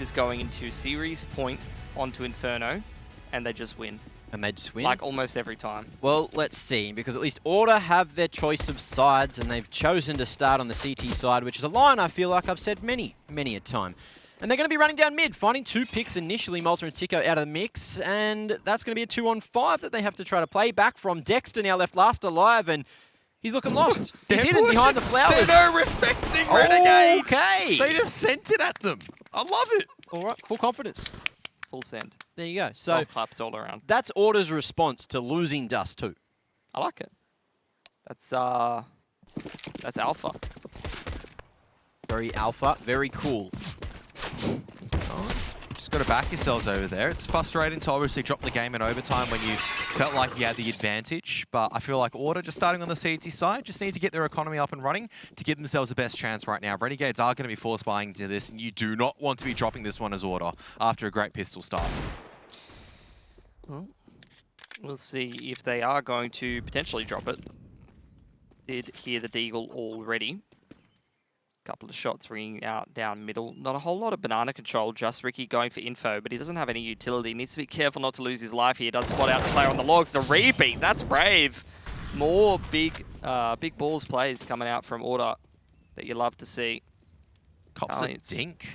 is going into series point onto Inferno, and they just win. And they just win? Like almost every time. Well, let's see, because at least Order have their choice of sides, and they've chosen to start on the CT side, which is a line I feel like I've said many a time. And they're going to be running down mid, finding 2 picks initially, Malta and Sicko out of the mix, and that's going to be a 2-on-5 that they have to try to play. Back from Dexter, now left last alive, and he's looking lost. He's hidden behind the flowers. They're no respecting Renegades. Okay. They just sent it at them. I love it. All right, full confidence. Full send. There you go. So claps all around. That's Order's response to losing Dust too. I like it. That's alpha. Very alpha, very cool. Just got to back yourselves over there. It's frustrating to obviously drop the game in overtime when you felt like you had the advantage, but I feel like Order, just starting on the CT side, just need to get their economy up and running to give themselves the best chance right now. Renegades are going to be force buying to this, and you do not want to be dropping this one as Order after a great pistol start. Well, we'll see if they are going to potentially drop it. Did hear the Deagle already. Couple of shots ringing out down middle. Not a whole lot of banana control, just Ricky going for info, but he doesn't have any utility. Needs to be careful not to lose his life here. Does spot out the player on the logs. The rebeat, that's brave. More big balls plays coming out from Order that you love to see. Cops a dink.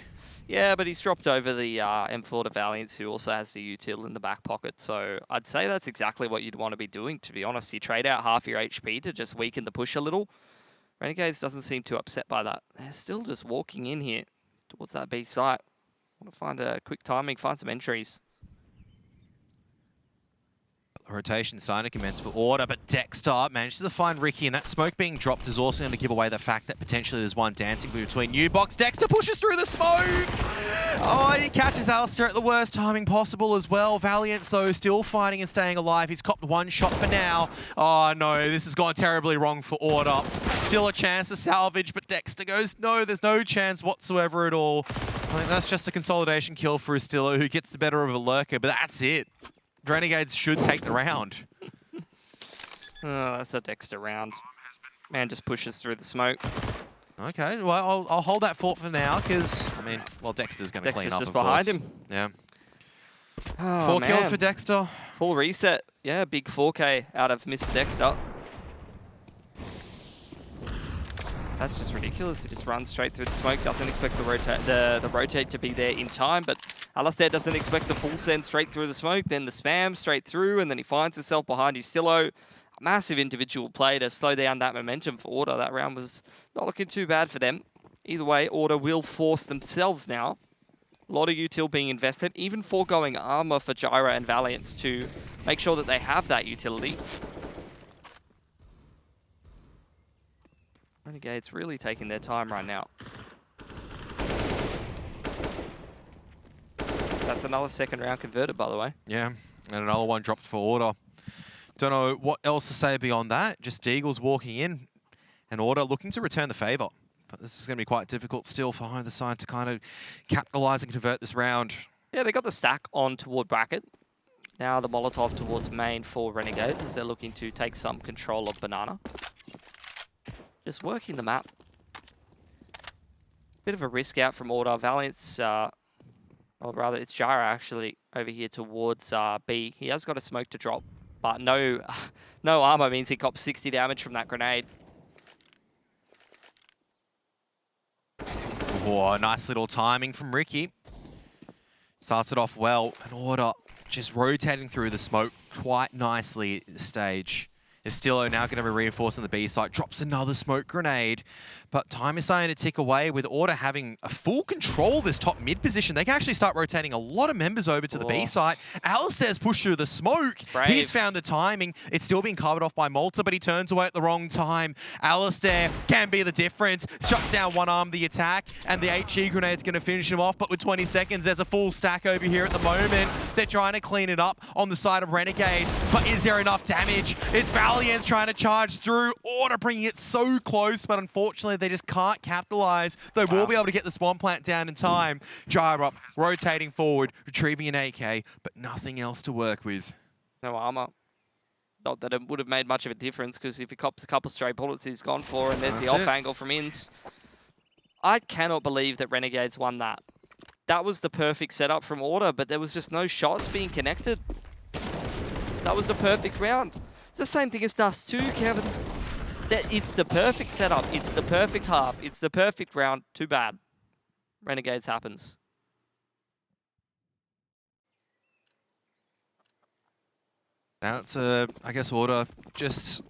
Yeah, but he's dropped over the M4 to Valiance, who also has the util in the back pocket. So I'd say that's exactly what you'd want to be doing, to be honest. You trade out half your HP to just weaken the push a little. Renegades doesn't seem too upset by that. They're still just walking in here towards that B site. Want to find a quick timing, find some entries. Rotation starting to commence for Order, but Dexter manages to find Ricky, and that smoke being dropped is also going to give away the fact that potentially there's one dancing between U-Box. Dexter pushes through the smoke! Oh, he catches Alistair at the worst timing possible as well. Valiant, though, still fighting and staying alive. He's copped one shot for now. Oh, no, this has gone terribly wrong for Order. Still a chance to salvage, but Dexter goes, no, there's no chance whatsoever at all. I think that's just a consolidation kill for Astillo, who gets the better of a lurker, but that's it. Renegades should take the round. Oh, that's a Dexter round. Man just pushes through the smoke. Okay, well, I'll hold that fort for now, because, I mean, well, Dexter's going to clean up, just of behind course. him. Yeah. Oh, 4 man. kills for Dexter. Full reset. Yeah, big 4K out of Mr. Dexter. That's just ridiculous. He just runs straight through the smoke. Doesn't expect the rotate to be there in time, but Alistair doesn't expect the full send straight through the smoke, then the spam straight through, and then he finds himself behind Ustillo. A massive individual play to slow down that momentum for Order. That round was not looking too bad for them. Either way, Order will force themselves now. A lot of util being invested, even foregoing armor for Gyra and Valiance to make sure that they have that utility. Renegades really taking their time right now. That's another second round converted, by the way. Yeah, and another one dropped for Order. Don't know what else to say beyond that. Just Deagles walking in, and Order looking to return the favour. But this is going to be quite difficult still for either side to kind of capitalise and convert this round. Yeah, they got the stack on toward bracket. Now the Molotov towards main for Renegades as they're looking to take some control of Banana. Just working the map. Bit of a risk out from Order. Valiance, or rather it's Gyra actually over here towards B. He has got a smoke to drop, but no armor means he cops 60 damage from that grenade. Oh, nice little timing from Ricky. Starts it off well, and Order just rotating through the smoke quite nicely at this stage. Astillo now going to be reinforcing the B site, drops another smoke grenade, but time is starting to tick away with Order having a full control of this top mid position. They can actually start rotating a lot of members over to the B site. Alistair's pushed through the smoke. Brave. He's found the timing. It's still being covered off by Malta, but he turns away at the wrong time. Alistair can be the difference. Shuts down one arm the attack, and the HE grenade's going to finish him off, but with 20 seconds, there's a full stack over here at the moment. They're trying to clean it up on the side of Renegades, but is there enough damage? It's Valiant's trying to charge through. Order bringing it so close, but unfortunately they just can't capitalize. They will be able to get the spawn plant down in time. Gyra rotating forward, retrieving an AK, but nothing else to work with. No armor. Not that it would have made much of a difference, because if he cops a couple straight bullets, he's gone for, and there's the off angle from Inns. I cannot believe that Renegades won that. that was the perfect setup from Order, but there was just no shots being connected. That was the perfect round. It's the same thing as Dust 2, Kevin. It's the perfect setup. It's the perfect half. It's the perfect round. Too bad. Renegades happens. Now it's, I guess, Order just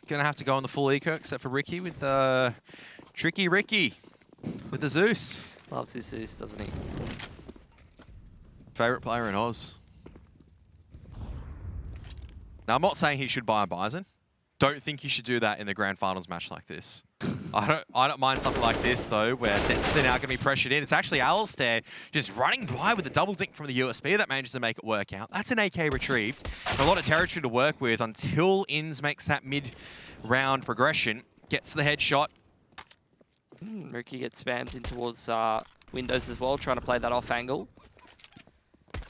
going to have to go on the full eco, except for Ricky with Tricky Ricky with the Zeus. Loves his Zeus, doesn't he? Favorite player in Oz. Now, I'm not saying he should buy a Bison. Don't think you should do that in the Grand Finals match like this. I don't mind something like this, though, where they're now going to be pressured in. It's actually Alistair just running by with a double dink from the USB that manages to make it work out. That's an AK retrieved. A lot of territory to work with until Inns makes that mid-round progression. Gets the headshot. Ricky gets spammed in towards windows as well, trying to play that off angle.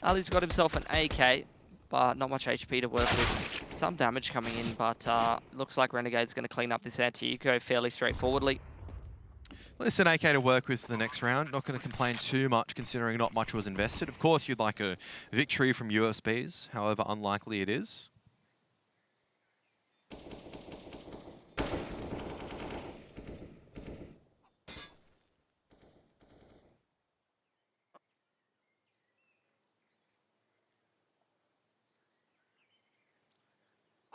Ali's got himself an AK, but not much HP to work with. Some damage coming in, but looks like Renegade's going to clean up this anti-eco fairly straightforwardly. Well, it's an AK to work with for the next round. Not going to complain too much considering not much was invested. Of course, you'd like a victory from USBs, however unlikely it is.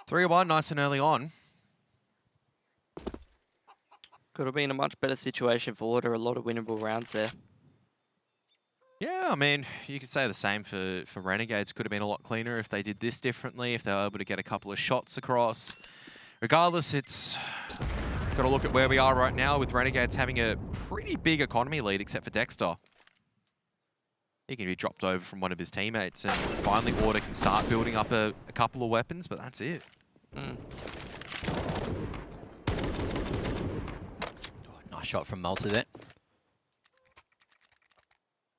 3-1, nice and early on. Could have been a much better situation for Order. A lot of winnable rounds there. Yeah, I mean, you could say the same for Renegades. Could have been a lot cleaner if they did this differently, if they were able to get a couple of shots across. Regardless, it's got to look at where we are right now with Renegades having a pretty big economy lead, except for Dexter. He can be dropped over from one of his teammates, and finally Order can start building up a couple of weapons, but that's it. Nice shot from Malta there.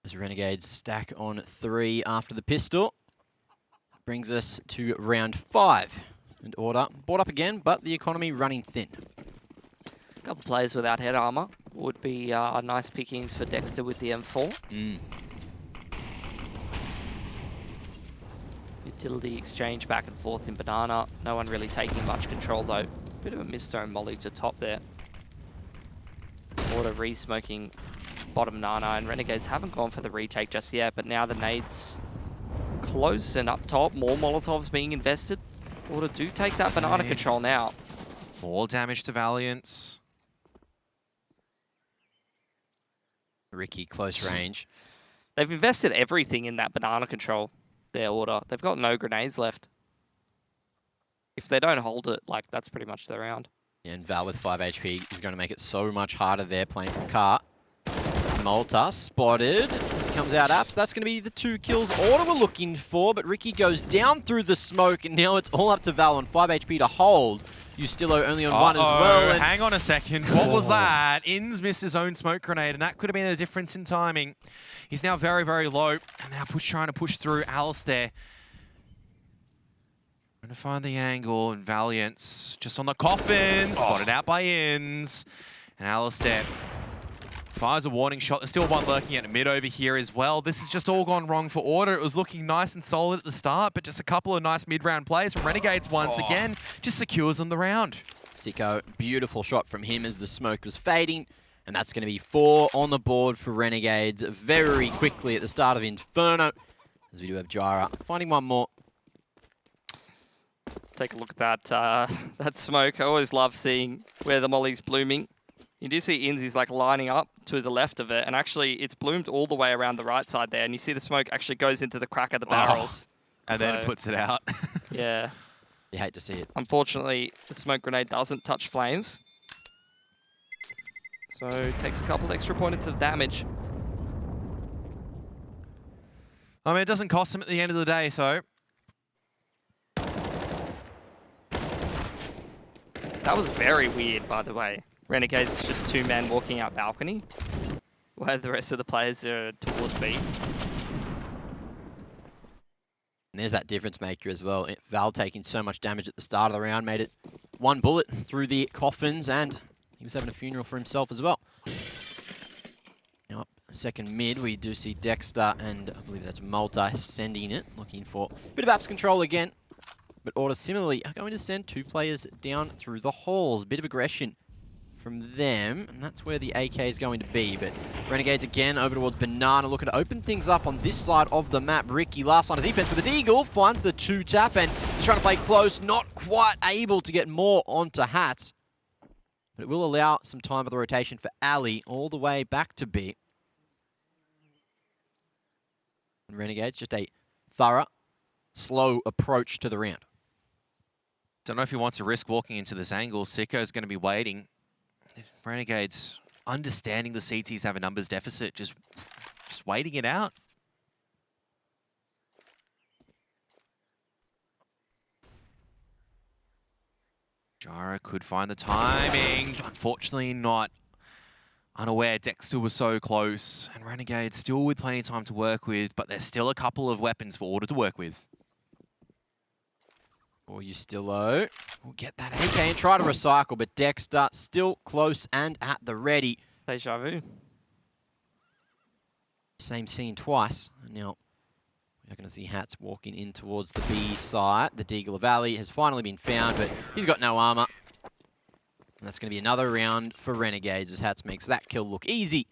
As Renegades stack on 3 after the pistol. Brings us to round 5. And Order bought up again, but the economy running thin. A couple players without head armor would be nice pickings for Dexter with the M4. Utility exchange back and forth in Banana. No one really taking much control though. Bit of a missed-thrown molly to top there. Order re-smoking bottom Nana, and Renegades haven't gone for the retake just yet, but now the nades close and up top. More Molotovs being invested. Order do take that Banana control now. More damage to Valiance. Ricky, close range. They've invested everything in that Banana control. Their Order. They've got no grenades left. If they don't hold it, like, that's pretty much the round. Yeah, and Val with 5 HP is going to make it so much harder there playing from Cart. Malta spotted as he comes out apps. That's going to be the 2 kills Order were looking for, but Ricky goes down through the smoke, and now it's all up to Val on 5 HP to hold. Ustillo only on 1 as well. And hang on a second. What was that? Inns missed his own smoke grenade, and that could have been a difference in timing. He's now very, very low, and now trying to push through Alistair. Trying to find the angle, and Valiance just on the coffin, spotted out by Inns. And Alistair fires a warning shot. There's still one lurking at mid over here as well. This has just all gone wrong for Order. It was looking nice and solid at the start, but just a couple of nice mid-round plays from Renegades once again. Just secures on the round. Sicko, beautiful shot from him as the smoke was fading. And that's going to be 4 on the board for Renegades very quickly at the start of Inferno. As we do have Jira finding one more. Take a look at that that smoke. I always love seeing where the molly's blooming. You do see Inns is like lining up to the left of it, and actually it's bloomed all the way around the right side there, and you see the smoke actually goes into the crack of the barrels. And then it puts it out. Yeah. You hate to see it. Unfortunately, the smoke grenade doesn't touch flames. So it takes a couple extra points of damage. I mean, it doesn't cost him at the end of the day, though. That was very weird, by the way. Renegades just 2 men walking out balcony, while the rest of the players are towards B. And there's that difference maker as well. Val taking so much damage at the start of the round made it 1 bullet through the coffins, and he was having a funeral for himself as well. Now up second mid, we do see Dexter and I believe that's Multi sending it, looking for a bit of apps control again. But Order similarly are going to send 2 players down through the halls. Bit of aggression from them, and that's where the AK is going to be. But Renegades again over towards Banana, looking to open things up on this side of the map. Ricky, last line of defense with the Deagle, finds the 2-tap, and he's trying to play close, not quite able to get more onto Hats. But it will allow some time for the rotation for Ali all the way back to B. And Renegades, just a thorough, slow approach to the round. Don't know if he wants to risk walking into this angle. Sicko's going to be waiting. Renegades understanding the CTs have a numbers deficit, just waiting it out. Jara could find the timing. Unfortunately not. Unaware Dexter was so close. And Renegades still with plenty of time to work with, but there's still a couple of weapons for Order to work with. Or Ustillo will get that AK and try to recycle, but Dexter still close and at the ready. Deja vu. Same scene twice. And now we're going to see Hats walking in towards the B side. The Deagle Valley has finally been found, but he's got no armor. And that's going to be another round for Renegades as Hats makes that kill look easy.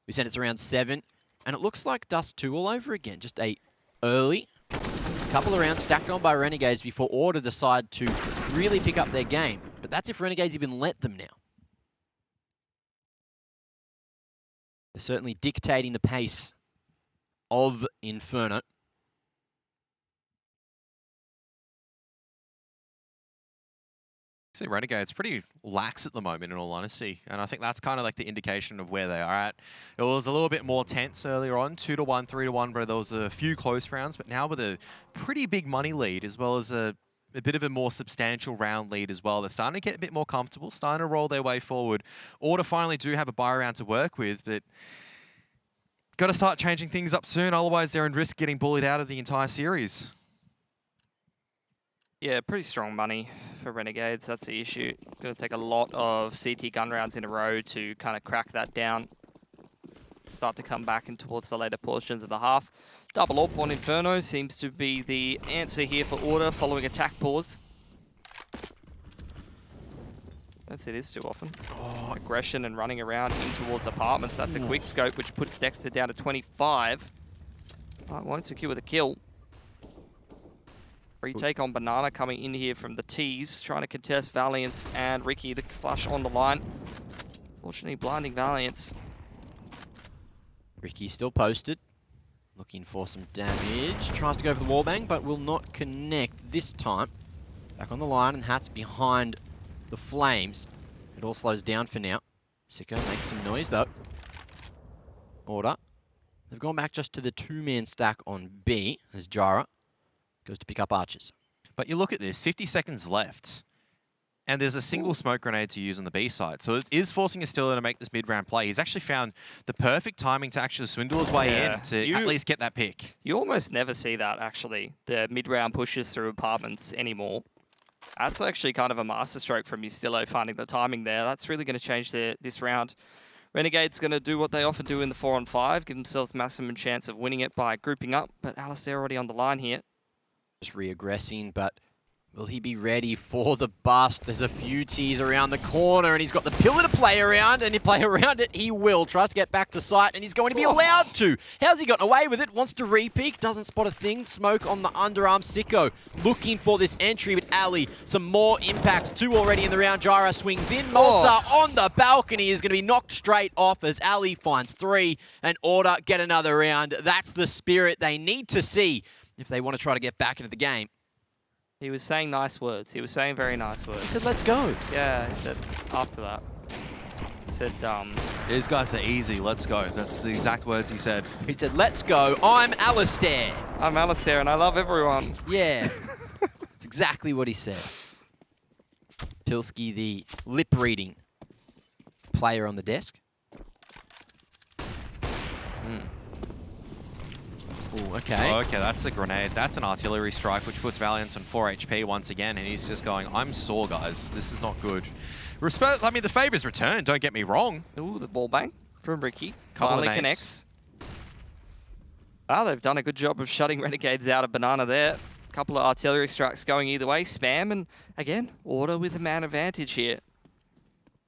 We send it to round 7, and it looks like Dust 2 all over again. Just a early couple of rounds stacked on by Renegades before Order decide to really pick up their game. But that's if Renegades even let them now. They're certainly dictating the pace of Inferno. See, Renegades pretty lax at the moment, in all honesty, and I think that's kind of like the indication of where they are at. It was a little bit more tense earlier on, 2-1, 3-1, where there was a few close rounds, but now with a pretty big money lead, as well as a bit of a more substantial round lead as well. They're starting to get a bit more comfortable, starting to roll their way forward. Order finally do have a buy round to work with, but got to start changing things up soon, otherwise they're in risk getting bullied out of the entire series. Yeah, pretty strong money for Renegades. That's the issue. Going to take a lot of CT gun rounds in a row to kind of crack that down. Start to come back in towards the later portions of the half. Double AWP on Inferno seems to be the answer here for Order following attack pause. Don't see this too often. Oh, aggression and running around in towards apartments. That's a quick scope, which puts Dexter down to 25. Won't secure the kill. Retake on Banana coming in here from the T's, trying to contest Valiance and Ricky, the flush on the line. Fortunately, blinding Valiance. Ricky still posted, looking for some damage. Tries to go for the wallbang, but will not connect this time. Back on the line, and Hats behind the flames. It all slows down for now. Sicko makes some noise, though. Order. They've gone back just to the 2-man stack on B, as Jara goes to pick up Archers. But you look at this, 50 seconds left, and there's a single smoke grenade to use on the B side. So it is forcing Ustillo to make this mid-round play. He's actually found the perfect timing to actually swindle his way in to at least get that pick. You almost never see that, actually, the mid-round pushes through apartments anymore. That's actually kind of a masterstroke from Ustillo, finding the timing there. That's really going to change this round. Renegade's going to do what they often do in the 4-on-5, give themselves maximum chance of winning it by grouping up, but Alistair already on the line here. Just re-aggressing, but will he be ready for the bust? There's a few T's around the corner, and he's got the pillar to play around, and he play around it, he will. Tries to get back to sight, and he's going to be allowed to. How's he gotten away with it? Wants to re-peek, doesn't spot a thing. Smoke on the underarm. Sicko looking for this entry with Ali. Some more impact. 2 already in the round. Jara swings in. Malta on the balcony is going to be knocked straight off as Ali finds 3, and Order get another round. That's the spirit they need to see if they want to try to get back into the game. He was saying nice words. He was saying very nice words. He said, let's go. Yeah, he said after that. He said, These guys are easy, let's go. That's the exact words he said. He said, let's go. I'm Alistair. I'm Alistair and I love everyone. Yeah. That's exactly what he said. Pilski, the lip-reading player on the desk. Ooh, okay. Oh, okay, that's a grenade. That's an artillery strike, which puts Valiance on 4 HP once again, and he's just going, I'm sore, guys. This is not good. Respect. I mean, the favour's returned, don't get me wrong. Ooh, the ball bang. from Ricky. Couple of Finally nades. connects. Well, they've done a good job of shutting Renegades out of Banana there. Couple of artillery strikes going either way. Spam, and again, Order with a man advantage here.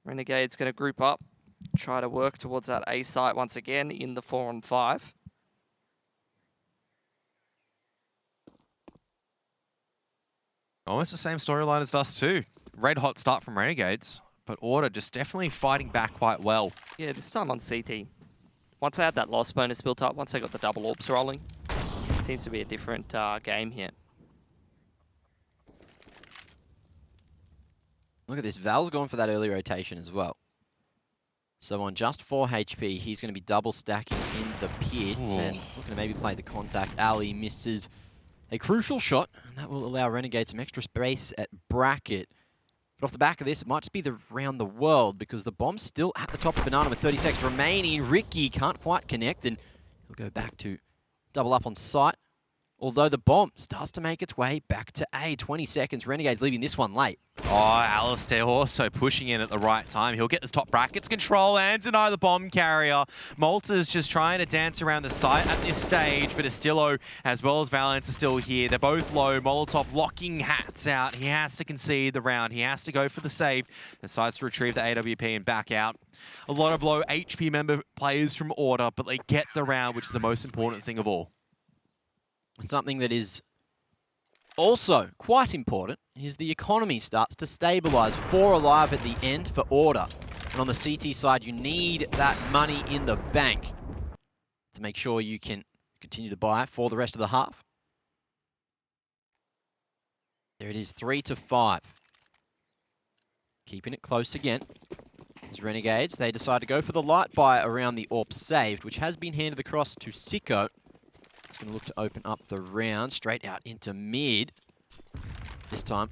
Renegades going to group up, try to work towards that A site once again in the 4-on-5. Almost the same storyline as Dust too. Red hot start from Renegades, but Order just definitely fighting back quite well. Yeah, this time on CT. Once they had that loss bonus built up, once they got the double orbs rolling, seems to be a different game here. Look at this. Val's gone for that early rotation as well. So on just 4 HP, he's going to be double stacking in the pit and looking to maybe play the contact. Ali misses a crucial shot, and that will allow Renegade some extra space at bracket. But off the back of this, it might just be the round the world because the bomb's still at the top of Banana with 30 seconds remaining. Ricky can't quite connect, and he'll go back to double up on site. Although the bomb starts to make its way back to A. 20 seconds. Renegades leaving this one late. Oh, Alistair also pushing in at the right time. He'll get the top brackets control and deny the bomb carrier. Malta's just trying to dance around the site at this stage, but Estillo as well as Valence are still here. They're both low. Molotov locking hats out. He has to concede the round. He has to go for the save. Decides to retrieve the AWP and back out. A lot of low HP member players from Order, but they get the round, which is the most important thing of all. Something that is also quite important is the economy starts to stabilise. 4 alive at the end for Order. And on the CT side, you need that money in the bank to make sure you can continue to buy for the rest of the half. There it is, 3-5. Keeping it close again. As Renegades, they decide to go for the light buy around the AWP saved, which has been handed across to Sicko. He's going to look to open up the round straight out into mid. This time,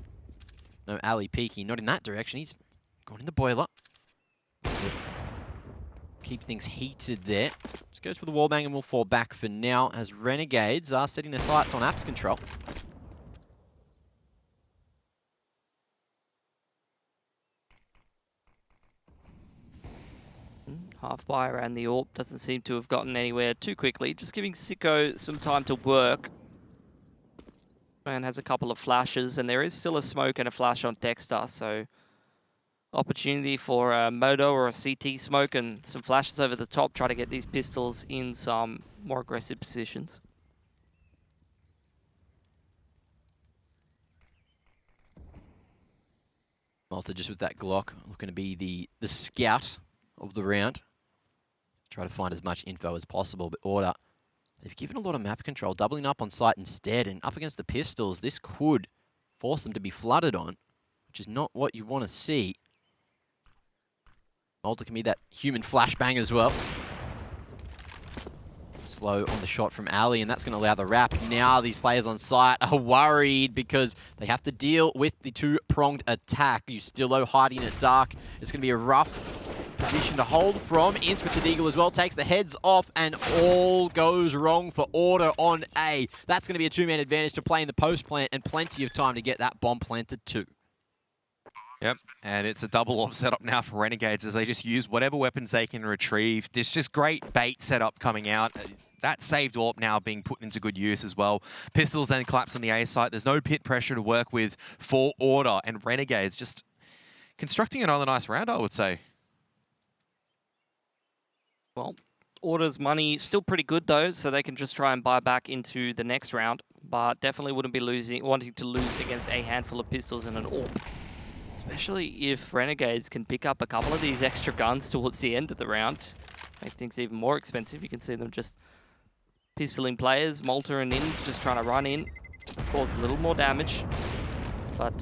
no Ali peeking, not in that direction. He's gone in the boiler. Keep things heated there. Just goes for the wallbang and will fall back for now as Renegades are setting their sights on apps control. Half buy around the AWP doesn't seem to have gotten anywhere too quickly. Just giving Sicko some time to work. Man has a couple of flashes, and there is still a smoke and a flash on Dexter, so opportunity for a Moto or a CT smoke and some flashes over the top. Try to get these pistols in some more aggressive positions. Malta just with that Glock, looking to be the scout of the round. Try to find as much info as possible, but Order, they've given a lot of map control, doubling up on site instead, and up against the pistols, this could force them to be flooded on, which is not what you want to see. Malta can be that human flashbang as well. Slow on the shot from Ali, and that's going to allow the wrap. Now these players on site are worried because they have to deal with the two-pronged attack. Ustillo hiding in it dark. It's going to be a rough position to hold from. Ince with the Deagle as well, takes the heads off, and all goes wrong for Order on A. That's going to be a two-man advantage to play in the post plant, and plenty of time to get that bomb planted too. Yep, and it's a double AWP setup now for Renegades as they just use whatever weapons they can retrieve. There's just great bait setup coming out. That saved AWP now being put into good use as well. Pistols then collapse on the A site. There's no pit pressure to work with for Order, and Renegades just constructing another nice round, I would say. Well, Order's money still pretty good though, so they can just try and buy back into the next round, but definitely wouldn't be wanting to lose against a handful of pistols and an AWP. Especially if Renegades can pick up a couple of these extra guns towards the end of the round. Make things even more expensive. You can see them just pistoling players. Malta and Inns just trying to run in. Cause a little more damage. But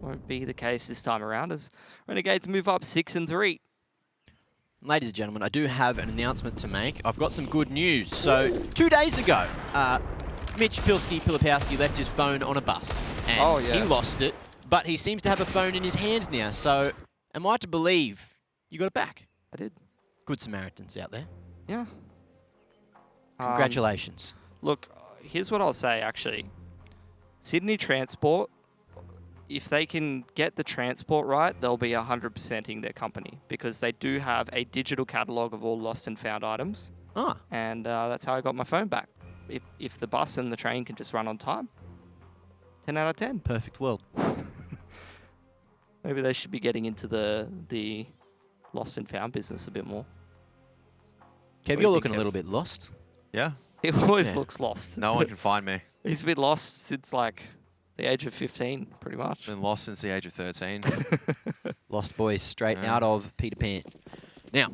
won't be the case this time around as Renegades move up 6-3. Ladies and gentlemen, I do have an announcement to make. I've got some good news. So 2 days ago, Mitch Pilipowski left his phone on a bus. And he lost it. But he seems to have a phone in his hand now, so am I to believe you got it back? I did. Good Samaritans out there. Yeah. Congratulations. Look, here's what I'll say, actually. Sydney Transport if they can get the transport right, they'll be 100%ing their company because they do have a digital catalog of all lost and found items. Ah. And that's how I got my phone back. If the bus and the train can just run on time, 10 out of 10. Perfect world. Maybe they should be getting into the lost and found business a bit more. Kev, you're looking a little bit lost. Yeah. He always looks lost. No one can find me. He's been lost since like the age of 15, pretty much. Been lost since the age of 13. Lost boys, straight out of Peter Pan. Now,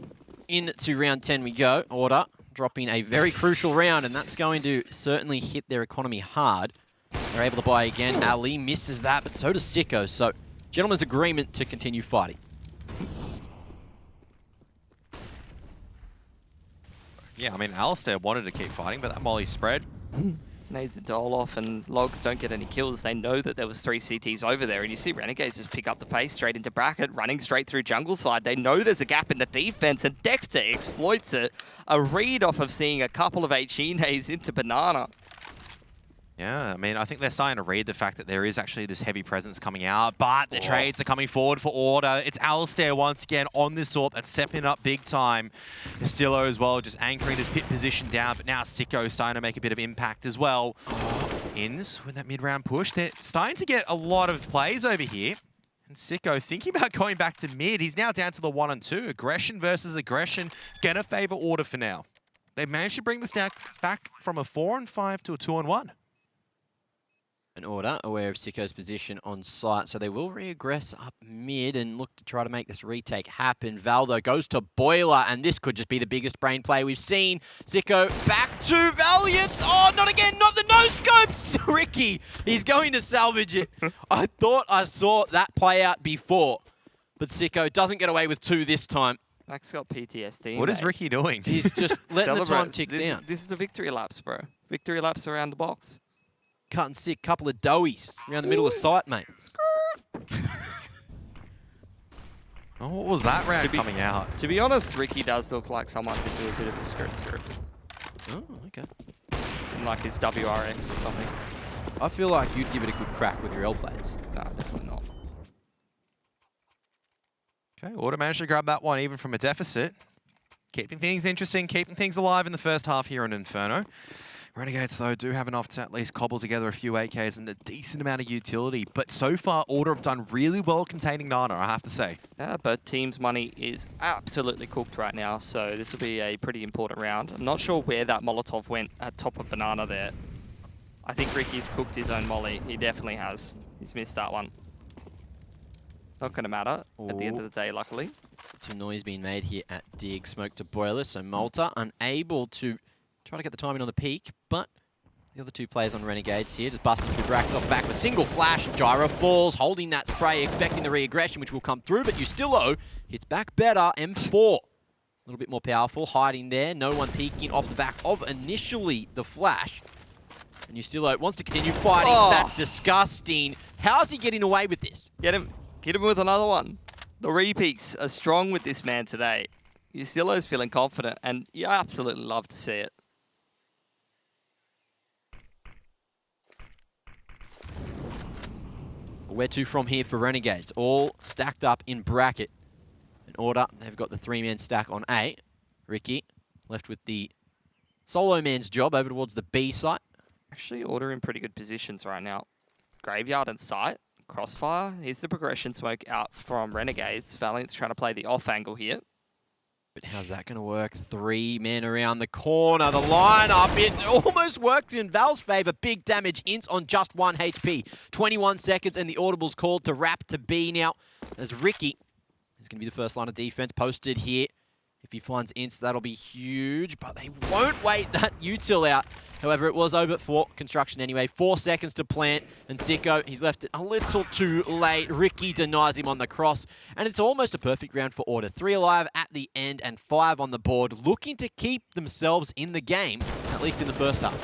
into round 10 we go. Order dropping a very crucial round, and that's going to certainly hit their economy hard. They're able to buy again. Ali misses that, but so does Sicko. So, gentlemen's agreement to continue fighting. Yeah, I mean, Alistair wanted to keep fighting, but that molly spread. Nades into Olaf, and Logs don't get any kills. They know that there was 3 CTs over there, and you see Renegades just pick up the pace straight into bracket, running straight through jungle side. They know there's a gap in the defense, and Dexter exploits it. A read off of seeing a couple of HEs into Banana. Yeah, I mean, I think they're starting to read the fact that there is actually this heavy presence coming out, but the trades are coming forward for Order. It's Alistair once again on this AWP that's stepping up big time. Castillo as well, just anchoring his pit position down, but now Sicko starting to make a bit of impact as well. Ins with that mid-round push. They're starting to get a lot of plays over here. And Sicko thinking about going back to mid. He's now down to the 1 and 2. Aggression versus aggression. Gonna favor Order for now. They've managed to bring the stack back from a 4 and 5 to a 2 and 1. An Order aware of Sicko's position on site, so they will regress up mid and look to try to make this retake happen. Valdo goes to Boiler, and this could just be the biggest brain play we've seen. Sicko back to Valiant. Oh, not again, not the no-scopes. Ricky, he's going to salvage it. I thought I saw that play out before, but Sicko doesn't get away with 2 this time. Max got PTSD. What is Ricky doing? He's just letting the time tick down. This is the victory laps, bro. Victory laps around the box. Cutting sick, couple of doughies around the middle of sight, mate. Oh, what was that round coming out? To be honest, Ricky does look like someone who do a bit of a skirt. Oh, okay. In like his WRX or something. I feel like you'd give it a good crack with your L plates. No, definitely not. Okay, Order managed to grab that one even from a deficit. Keeping things interesting, keeping things alive in the first half here in Inferno. Renegades, though, do have enough to at least cobble together a few AKs and a decent amount of utility. But so far, Order have done really well containing Nana, I have to say. Yeah, but team's money is absolutely cooked right now, so this will be a pretty important round. I'm not sure where that Molotov went at top of Banana there. I think Ricky's cooked his own molly. He definitely has. He's missed that one. Not going to matter at the end of the day, luckily. Some noise being made here at Dig. Smoke to Boiler, so Malta unable to try to get the timing on the peak, but the other 2 players on Renegades here just busting through brackets off back with single flash. Gyro falls, holding that spray, expecting the re-aggression, which will come through, but Ustillo hits back better. M4, a little bit more powerful, hiding there. No one peeking off the back of initially the flash. And Ustillo wants to continue fighting. Oh. That's disgusting. How's he getting away with this? Get him with another one. The repeats are strong with this man today. Ustillo's feeling confident, and you absolutely love to see it. Where to from here for Renegades? All stacked up in bracket. In Order, they've got the 3-man stack on A. Ricky left with the solo man's job over towards the B site. Actually, Order in pretty good positions right now. Graveyard and sight. Crossfire. Here's the progression smoke out from Renegades. Valiant's trying to play the off angle here. But how's that going to work? 3 men around the corner. The lineup, it almost works in Val's favor. Big damage. Ints on just 1 HP. 21 seconds and the audible's called to wrap to B now. As Ricky is going to be the first line of defense posted here. If he finds Ints, that'll be huge, but they won't wait that util out. However, it was over for construction anyway. 4 seconds to plant, and Sicko, he's left it a little too late. Ricky denies him on the cross, and it's almost a perfect round for Order. 3 alive at the end and 5 on the board, looking to keep themselves in the game, at least in the first half.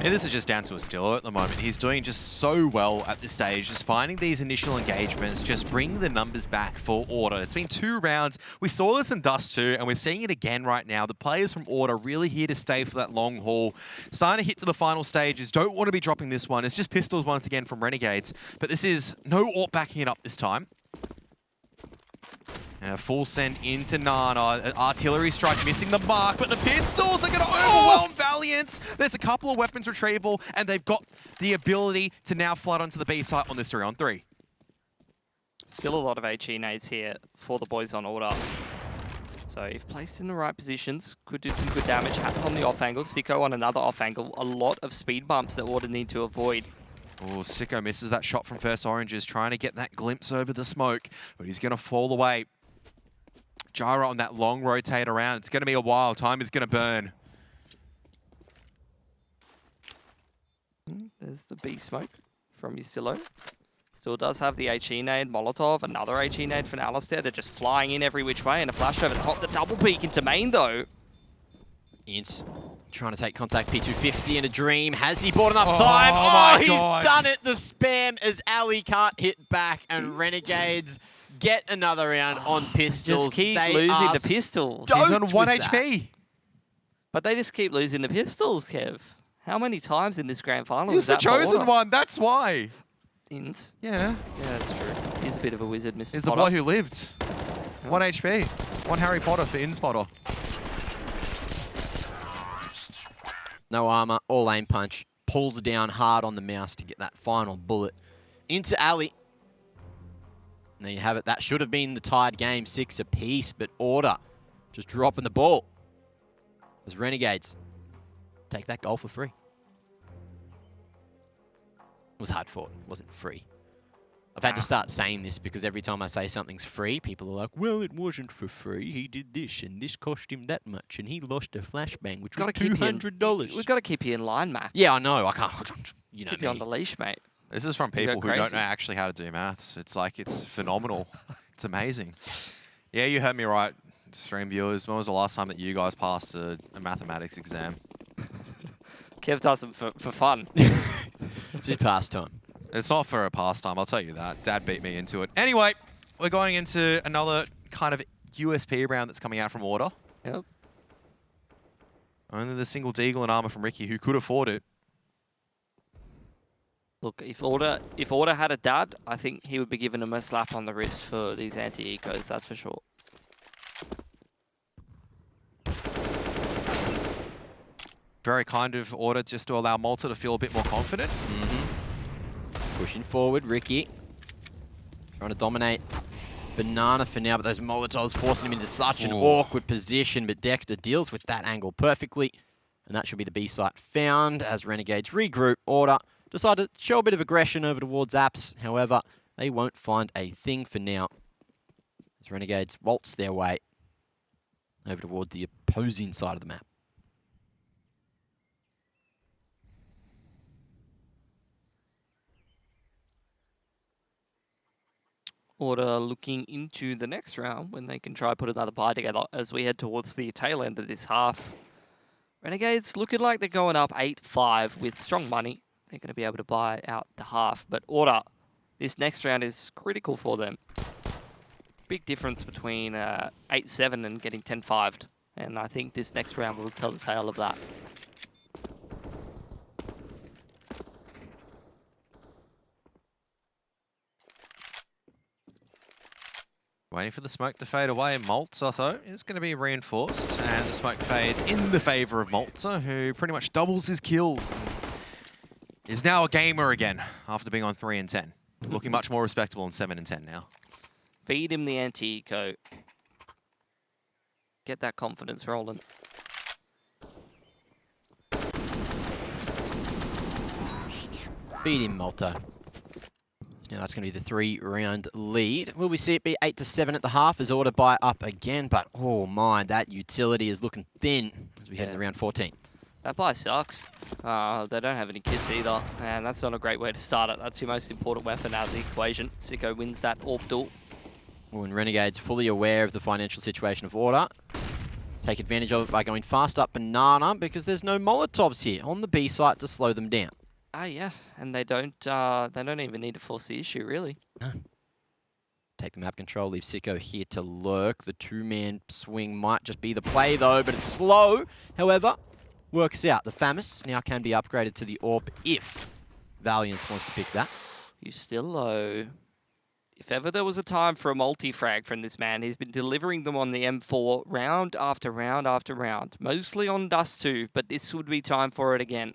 And this is just down to Astillo at the moment. He's doing just so well at this stage, just finding these initial engagements, just bringing the numbers back for Order. It's been 2 rounds. We saw this in Dust 2, and we're seeing it again right now. The players from Order really here to stay for that long haul. Starting to hit to the final stages. Don't want to be dropping this one. It's just pistols once again from Renegades. But this is no AWP backing it up this time. And a full send into Nana. Artillery strike missing the mark, but the pistols are going to overwhelm Valiance. There's a couple of weapons retrieval, and they've got the ability to now flood onto the B site on this 3-on-3. Still a lot of HE nades here for the boys on Order. So if placed in the right positions, could do some good damage. Hats on the off angle, Sicko on another off angle. A lot of speed bumps that Order need to avoid. Oh, Sicko misses that shot from First Oranges, trying to get that glimpse over the smoke, but he's going to fall away. Gyro on that long rotate around. It's going to be a while. Time is going to burn. There's the B smoke from Ysillo. Still does have the HE nade, Molotov, another HE nade from Alistair. They're just flying in every which way, and a flash over the top. The double peek into main, though. Ince trying to take contact. P250 in a dream. Has he bought enough time? my He's God. done it. The spam as Ali can't hit back, and Renegades get another round on pistols. Just keep They losing are the pistols. He's on stoked 1 with that. HP. But they just keep losing the pistols, Kev. How many times in this grand final He's is the that for chosen Order? one. That's why. Ince. Yeah. Yeah, that's true. He's a bit of a wizard, Mr. He's the Potter. boy who lived. 1 HP. 1 Harry Potter for InSpotter. No armor, all aim punch. Pulls down hard on the mouse to get that final bullet into Ali. And there you have it. That should have been the tied game, 6 apiece, but Order just dropping the ball as Renegades take that goal for free. It was hard fought. It wasn't free. I've had to start saying this because every time I say something's free, people are like, well, it wasn't for free. He did this, and this cost him that much, and he lost a flashbang, which was $200. We've got to keep you in line, Matt. Yeah, I know. I can't. You know Keep me. you on the leash, mate. This is from You go people who don't crazy. know actually how to do maths. It's like, it's phenomenal. It's amazing. Yeah, you heard me right, stream viewers. When was the last time that you guys passed a mathematics exam? Kev does them for fun. It's his pastime. It's not for a pastime, I'll tell you that. Dad beat me into it. Anyway, we're going into another kind of USP round that's coming out from Order. Yep. Only the single deagle and armor from Ricky, who could afford it. Look, if Order had a dad, I think he would be giving him a slap on the wrist for these anti-ecos, that's for sure. Very kind of Order just to allow Malta to feel a bit more confident. Pushing forward, Ricky. Trying to dominate Banana for now, but those Molotovs forcing him into such an awkward position, but Dexter deals with that angle perfectly. And that should be the B site found as Renegades regroup. Order decide to show a bit of aggression over towards Apps. However, they won't find a thing for now as Renegades waltz their way over toward the opposing side of the map. Order looking into the next round when they can try put another buy together as we head towards the tail end of this half. Renegades looking like they're going up 8-5 with strong money. They're going to be able to buy out the half, but Order, this next round is critical for them. Big difference between 8-7 and getting 10-5'd, and I think this next round will tell the tale of that. Waiting for the smoke to fade away. Malta, though, is going to be reinforced. And the smoke fades in the favor of Malta, who pretty much doubles his kills. Is now a gamer again after being on 3 and 10. Looking much more respectable on 7 and 10 now. Feed him the anti-eco. Get that confidence rolling. Beat him, Malta. So now that's going to be the 3-round lead. Will we see it be 8-7 at the half as Order buy up again? But, oh my, that utility is looking thin as we head into round 14. That buy sucks. They don't have any kids either, and that's not a great way to start it. That's your most important weapon out of the equation. Sicko wins that AWP duel. Well, and Renegades fully aware of the financial situation of Order. take advantage of it by going fast up Banana because there's no Molotovs here on the B site to slow them down. Yeah, and they don't even need to force the issue, really. No. Take the map control, leave Sicko here to lurk. The two-man swing might just be the play, though, but it's slow. However, works out. The Famis now can be upgraded to the AWP if Valiance wants to pick that. You still low. If ever there was a time for a multi-frag from this man, he's been delivering them on the M4 round after round after round. Mostly on Dust 2, but this would be time for it again.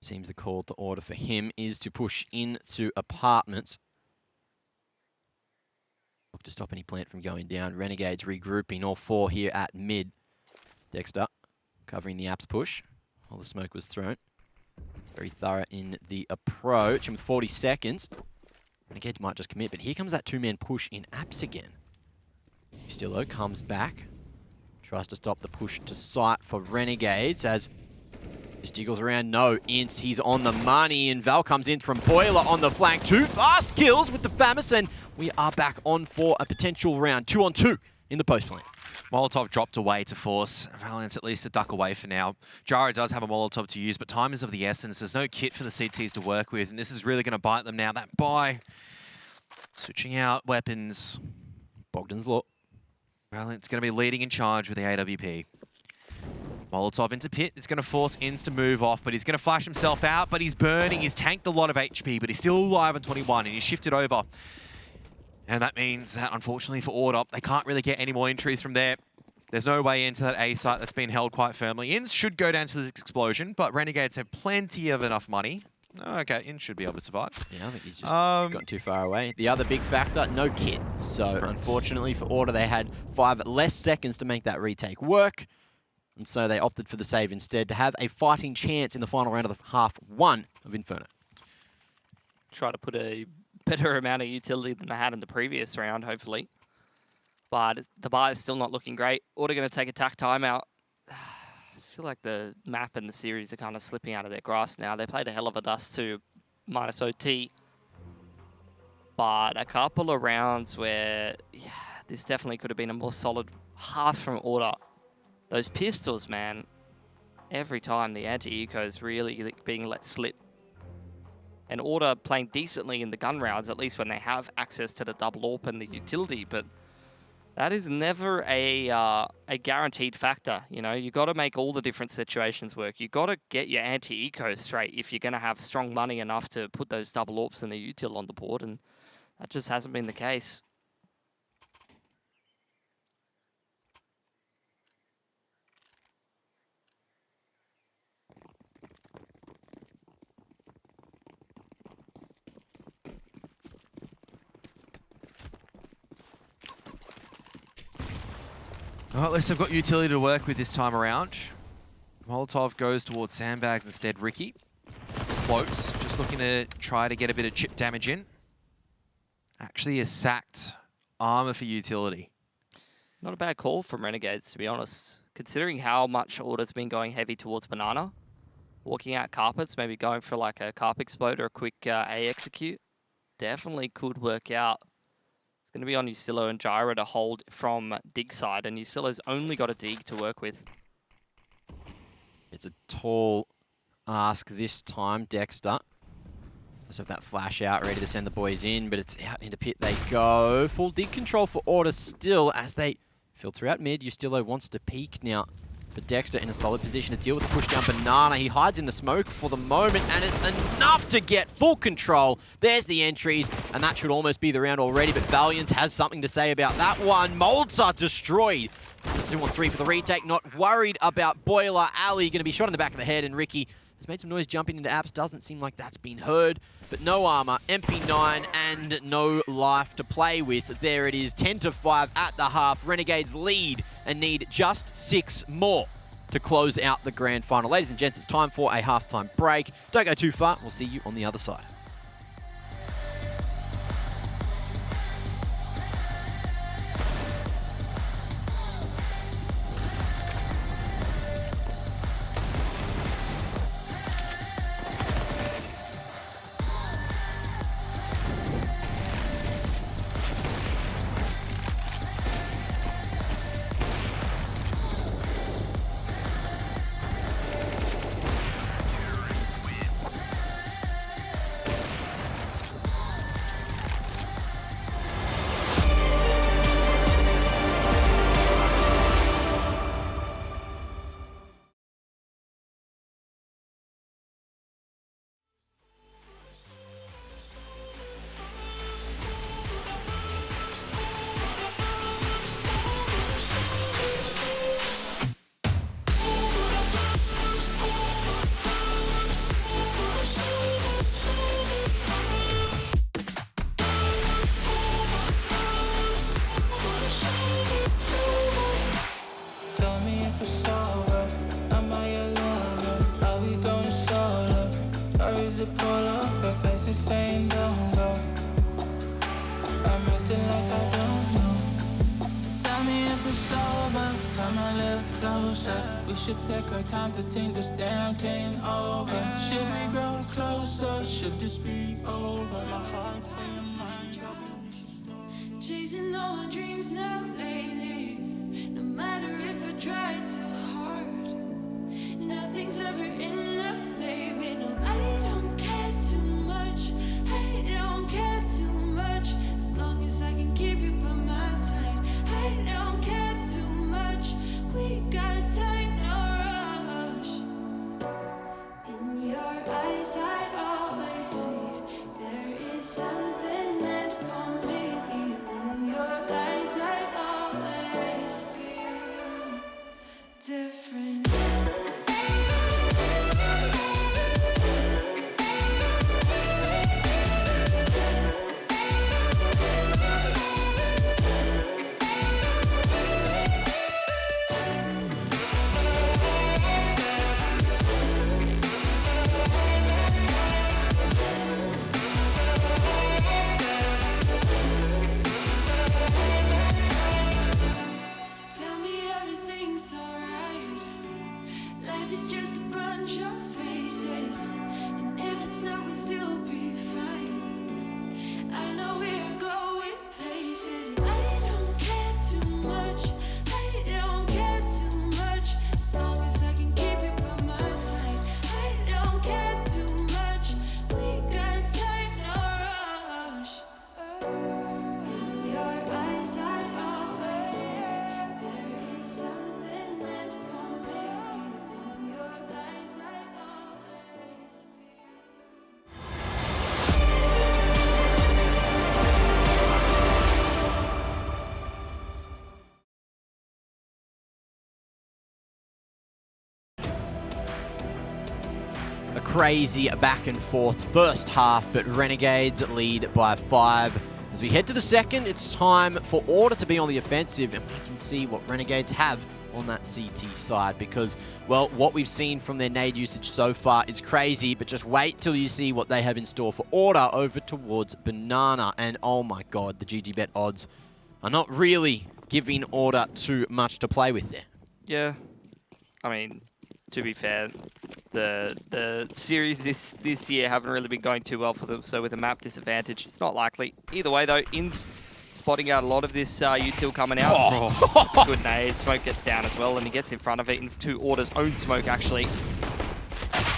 Seems the call to order for him is to push into apartments. Look to stop any plant from going down. Renegades regrouping, all four here at mid. Dexter covering the apps push while the smoke was thrown. Very thorough in the approach, and with 40 seconds, Renegades might just commit, but here comes that two-man push in apps again. Stillo comes back, tries to stop the push to sight for Renegades as he jiggles around. No, Ince, he's on the money, and Val comes in from Boiler on the flank. 2 fast kills with the Famis, and we are back on for a potential round. 2-on-2 in the post lane. Molotov dropped away to force Valiance at least to duck away for now. Gyro does have a Molotov to use, but time is of the essence. There's no kit for the CTs to work with, and this is really going to bite them now. That buy, switching out weapons. Bogdan's Law. Valiance going to be leading in charge with the AWP. Molotov into pit. It's going to force Inns to move off, but he's going to flash himself out, but he's burning. He's tanked a lot of HP, but he's still alive on 21, and he's shifted over. And that means that, unfortunately for Order, they can't really get any more entries from there. There's no way into that A site that's been held quite firmly. Inns should go down to the explosion, but Renegades have plenty of enough money. Okay, Inns should be able to survive. Yeah, I think he's just gotten too far away. The other big factor, no kit. So, unfortunately for Order, they had 5 less seconds to make that retake work. And so they opted for the save instead to have a fighting chance in the final round of the half 1 of Inferno. Try to put a better amount of utility than they had in the previous round, hopefully. But the buy is still not looking great. Order going to take a tack timeout. I feel like the map and the series are kind of slipping out of their grasp now. They played a hell of a Dust 2 minus OT. But a couple of rounds where this definitely could have been a more solid half from Order. Those pistols, man, every time the anti-eco is really being let slip. And Order playing decently in the gun rounds, at least when they have access to the double AWP and the utility, but that is never a guaranteed factor. You know, you got to make all the different situations work. You got to get your anti-eco straight if you're going to have strong money enough to put those double AWPs and the util on the board, and that just hasn't been the case. Well, at least I've got utility to work with this time around. Molotov goes towards sandbags instead. Ricky, close, just looking to try to get a bit of chip damage in. Actually has sacked armor for utility. Not a bad call from Renegades, to be honest. Considering how much Order's been going heavy towards Banana. Walking out carpets, maybe going for like a carp explode or a quick A execute. Definitely could work out. Going to be on Ustillo and Gyro to hold from dig side, and Ustillo's only got a dig to work with. It's a tall ask this time, Dexter. Let's have that flash out, ready to send the boys in, but it's out into pit they go. Full dig control for Order still as they filter out mid. Ustillo wants to peek now. But Dexter in a solid position to deal with the push down Banana. He hides in the smoke for the moment, and it's enough to get full control. There's the entries, and that should almost be the round already, but Valiance has something to say about that one. Molds are destroyed. 2-on-3 for the retake. Not worried about Boiler. Ali going to be shot in the back of the head, and Ricky has made some noise jumping into apps. Doesn't seem like that's been heard, but no armor, MP9, and no life to play with. There it is, 10-5 at the half. Renegades lead and need just 6 more to close out the grand final. Ladies and gents, it's time for a halftime break. Don't go too far. We'll see you on the other side. for sober? Am I your lover? Are we going solo? Or is it polo? Her face is saying don't go. I'm acting like I don't know. Tell me if it's over, come a little closer. We should take our time to think this damn thing over. Should we grow closer? Should this be over? My heart for your mind. Chasing all my dreams now lately. No matter if I try too hard, nothing's ever enough, baby. No, I don't care too much. I don't care too much. As long as I can keep you by my side. I don't care too much. We got time, no rush. In your eyes, I always see there is something meant for me. In your eyes, I always feel different. Tell me everything's alright. Life is just a bunch of faces, and if it's not, we'll still be fine. I know we're going places. I don't care too much. I don't care too much. As long as I can keep you by my side. I don't care too much. We got time, no rush. In your eyes, I always see there is something meant for me. In your eyes, I always feel. A crazy back and forth first half, but Renegades lead by 5. As we head to the second, it's time for Order to be on the offensive, and we can see what Renegades have on that CT side because, well, what we've seen from their nade usage so far is crazy, but just wait till you see what they have in store for Order over towards Banana. And oh my god, the GG bet odds are not really giving Order too much to play with there. Yeah. I mean, to be fair, the series this year haven't really been going too well for them, so with a map disadvantage, it's not likely. Either way, though, In's spotting out a lot of this util coming out. Oh. It's a good nade. Smoke gets down as well, and he gets in front of it into Order's own smoke, actually.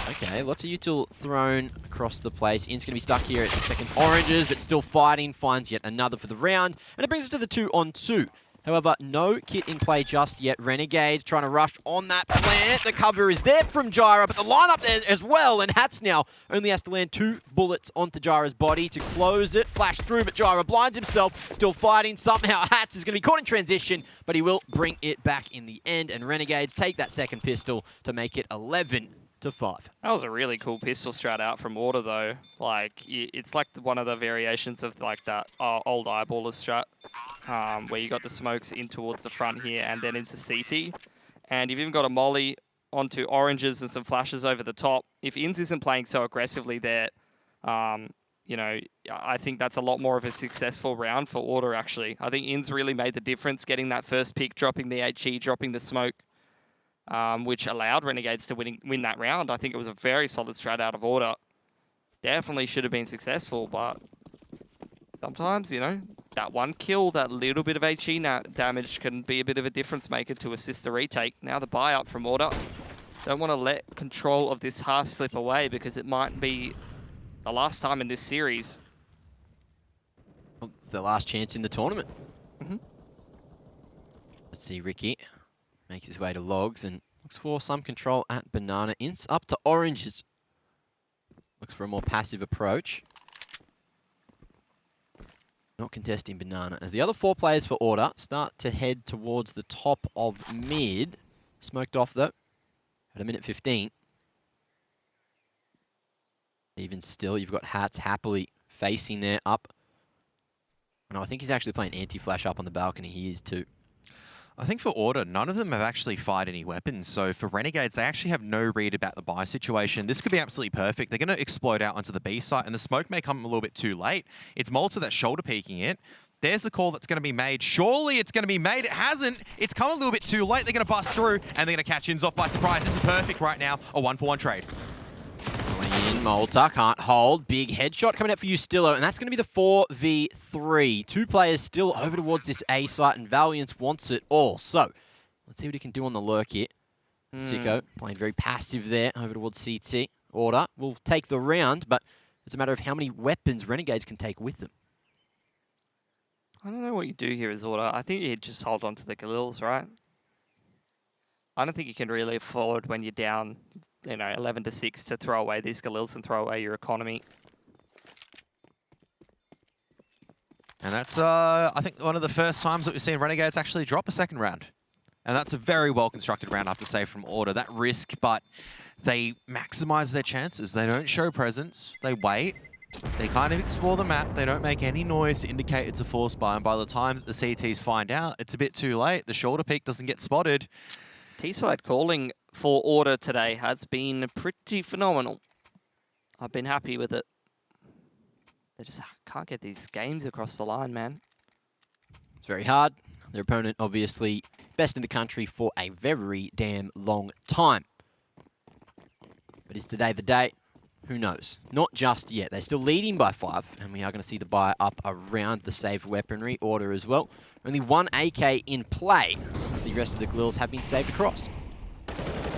Okay, lots of util thrown across the place. In's going to be stuck here at the second oranges, but still fighting. Finds yet another for the round, and it brings us to the 2-on-2. However, no kit in play just yet. Renegades trying to rush on that plant. The cover is there from Gyra, but the lineup there as well. And Hats now only has to land 2 bullets onto Gyra's body to close it. Flash through, but Gyra blinds himself. Still fighting. Somehow Hats is going to be caught in transition, but he will bring it back in the end. And Renegades take that second pistol to make it 11-5. That was a really cool pistol strat out from Order, though. Like, it's like one of the variations of like that old eyeballer strat, where you got the smokes in towards the front here and then into CT. And you've even got a molly onto oranges and some flashes over the top. If Inns isn't playing so aggressively there, you know, I think that's a lot more of a successful round for Order, actually. I think Inns really made the difference, getting that first pick, dropping the HE, dropping the smoke. Which allowed Renegades to win that round. I think it was a very solid strat out of Order. Definitely should have been successful, but sometimes, you know, that one kill, that little bit of HE damage can be a bit of a difference maker to assist the retake. Now the buy up from Order. Don't want to let control of this half slip away because it might be the last time in this series. Well, the last chance in the tournament. Mm-hmm. Let's see, Ricky makes his way to logs and looks for some control at Banana. Ints up to oranges. Looks for a more passive approach. Not contesting Banana. As the other 4 players for Order start to head towards the top of mid. Smoked off though at 1:15. Even still, you've got Hats happily facing there up. No, I think he's actually playing anti-flash up on the balcony. He is too. I think for Order, none of them have actually fired any weapons. So for Renegades, they actually have no read about the buy situation. This could be absolutely perfect. They're going to explode out onto the B site, and the smoke may come a little bit too late. It's Malta that's shoulder peeking it. There's the call that's going to be made. Surely it's going to be made. It hasn't. It's come a little bit too late. They're going to bust through, and they're going to catch Ins off by surprise. This is perfect right now. A 1-for-1 trade. In Malta, can't hold. Big headshot coming out for you, Stillo, and that's going to be the 4v3. Two players still over towards this A site, and Valiance wants it all. So, let's see what he can do on the lurk here. Sicko playing very passive there, over towards CT. Order will take the round, but it's a matter of how many weapons Renegades can take with them. I don't know what you do here as Order. I think you just hold on to the Galils, right? I don't think you can really afford when you're down, 11-6 to throw away these Galils and throw away your economy. And that's, I think, one of the first times that we've seen Renegades actually drop a second round. And that's a very well-constructed round, I have to say, from Order. That risk, but they maximize their chances. They don't show presence. They wait. They kind of explore the map. They don't make any noise to indicate it's a force buy. And by the time the CTs find out, it's a bit too late. The shoulder peak doesn't get spotted. T-side calling for Order today has been pretty phenomenal. I've been happy with it. They just can't get these games across the line, man. It's very hard. Their opponent, obviously, best in the country for a very damn long time. But is today the day? Who knows? Not just yet. They're still leading by 5, and we are going to see the buy up around the saved weaponry Order as well. Only one AK in play, as the rest of the Glils have been saved across.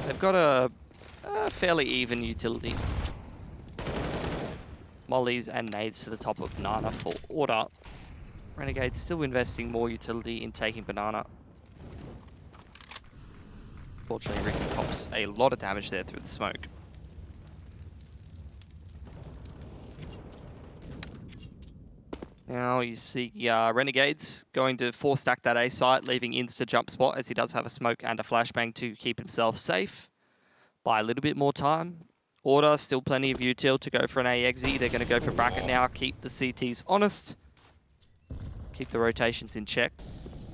They've got a fairly even utility. Mollies and nades to the top of Banana for Order. Renegades still investing more utility in taking Banana. Fortunately, Ricky pops a lot of damage there through the smoke. Now you see Renegades going to 4-stack that A site, leaving Ins to jump spot, as he does have a smoke and a flashbang to keep himself safe. Buy a little bit more time. Order, still plenty of util to go for an A exi. They're going to go for bracket now, keep the CTs honest. Keep the rotations in check.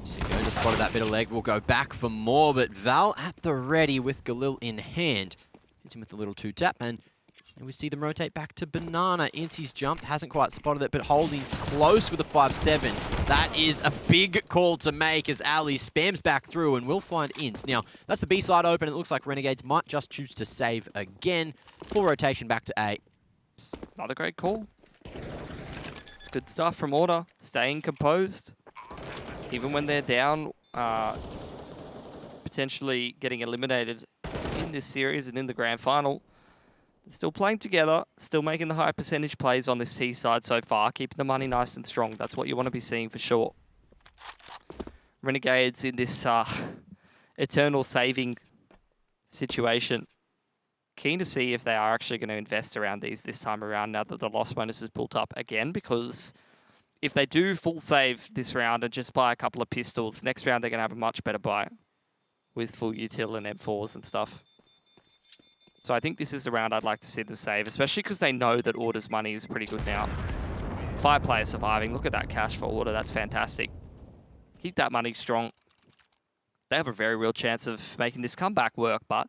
Sicko just spotted that bit of leg. We'll go back for more, but Val at the ready with Galil in hand. Hits him with a little 2-tap, and we see them rotate back to Banana. Incy's jumped, hasn't quite spotted it, but holding close with a 5-7. That is a big call to make as Ali spams back through and will find Ince. Now, that's the B side open. It looks like Renegades might just choose to save again. Full rotation back to A. Another great call. It's good stuff from Order. Staying composed. Even when they're down, potentially getting eliminated in this series and in the grand final. Still playing together, still making the high percentage plays on this T side so far, keeping the money nice and strong. That's what you want to be seeing for sure. Renegades in this eternal saving situation. Keen to see if they are actually going to invest around these this time around now that the loss bonus is built up again, because if they do full save this round and just buy a couple of pistols, next round they're going to have a much better buy with full util and M4s and stuff. So I think this is the round I'd like to see them save, especially because they know that Order's money is pretty good now. 5 players surviving. Look at that cash for Order. That's fantastic. Keep that money strong. They have a very real chance of making this comeback work, but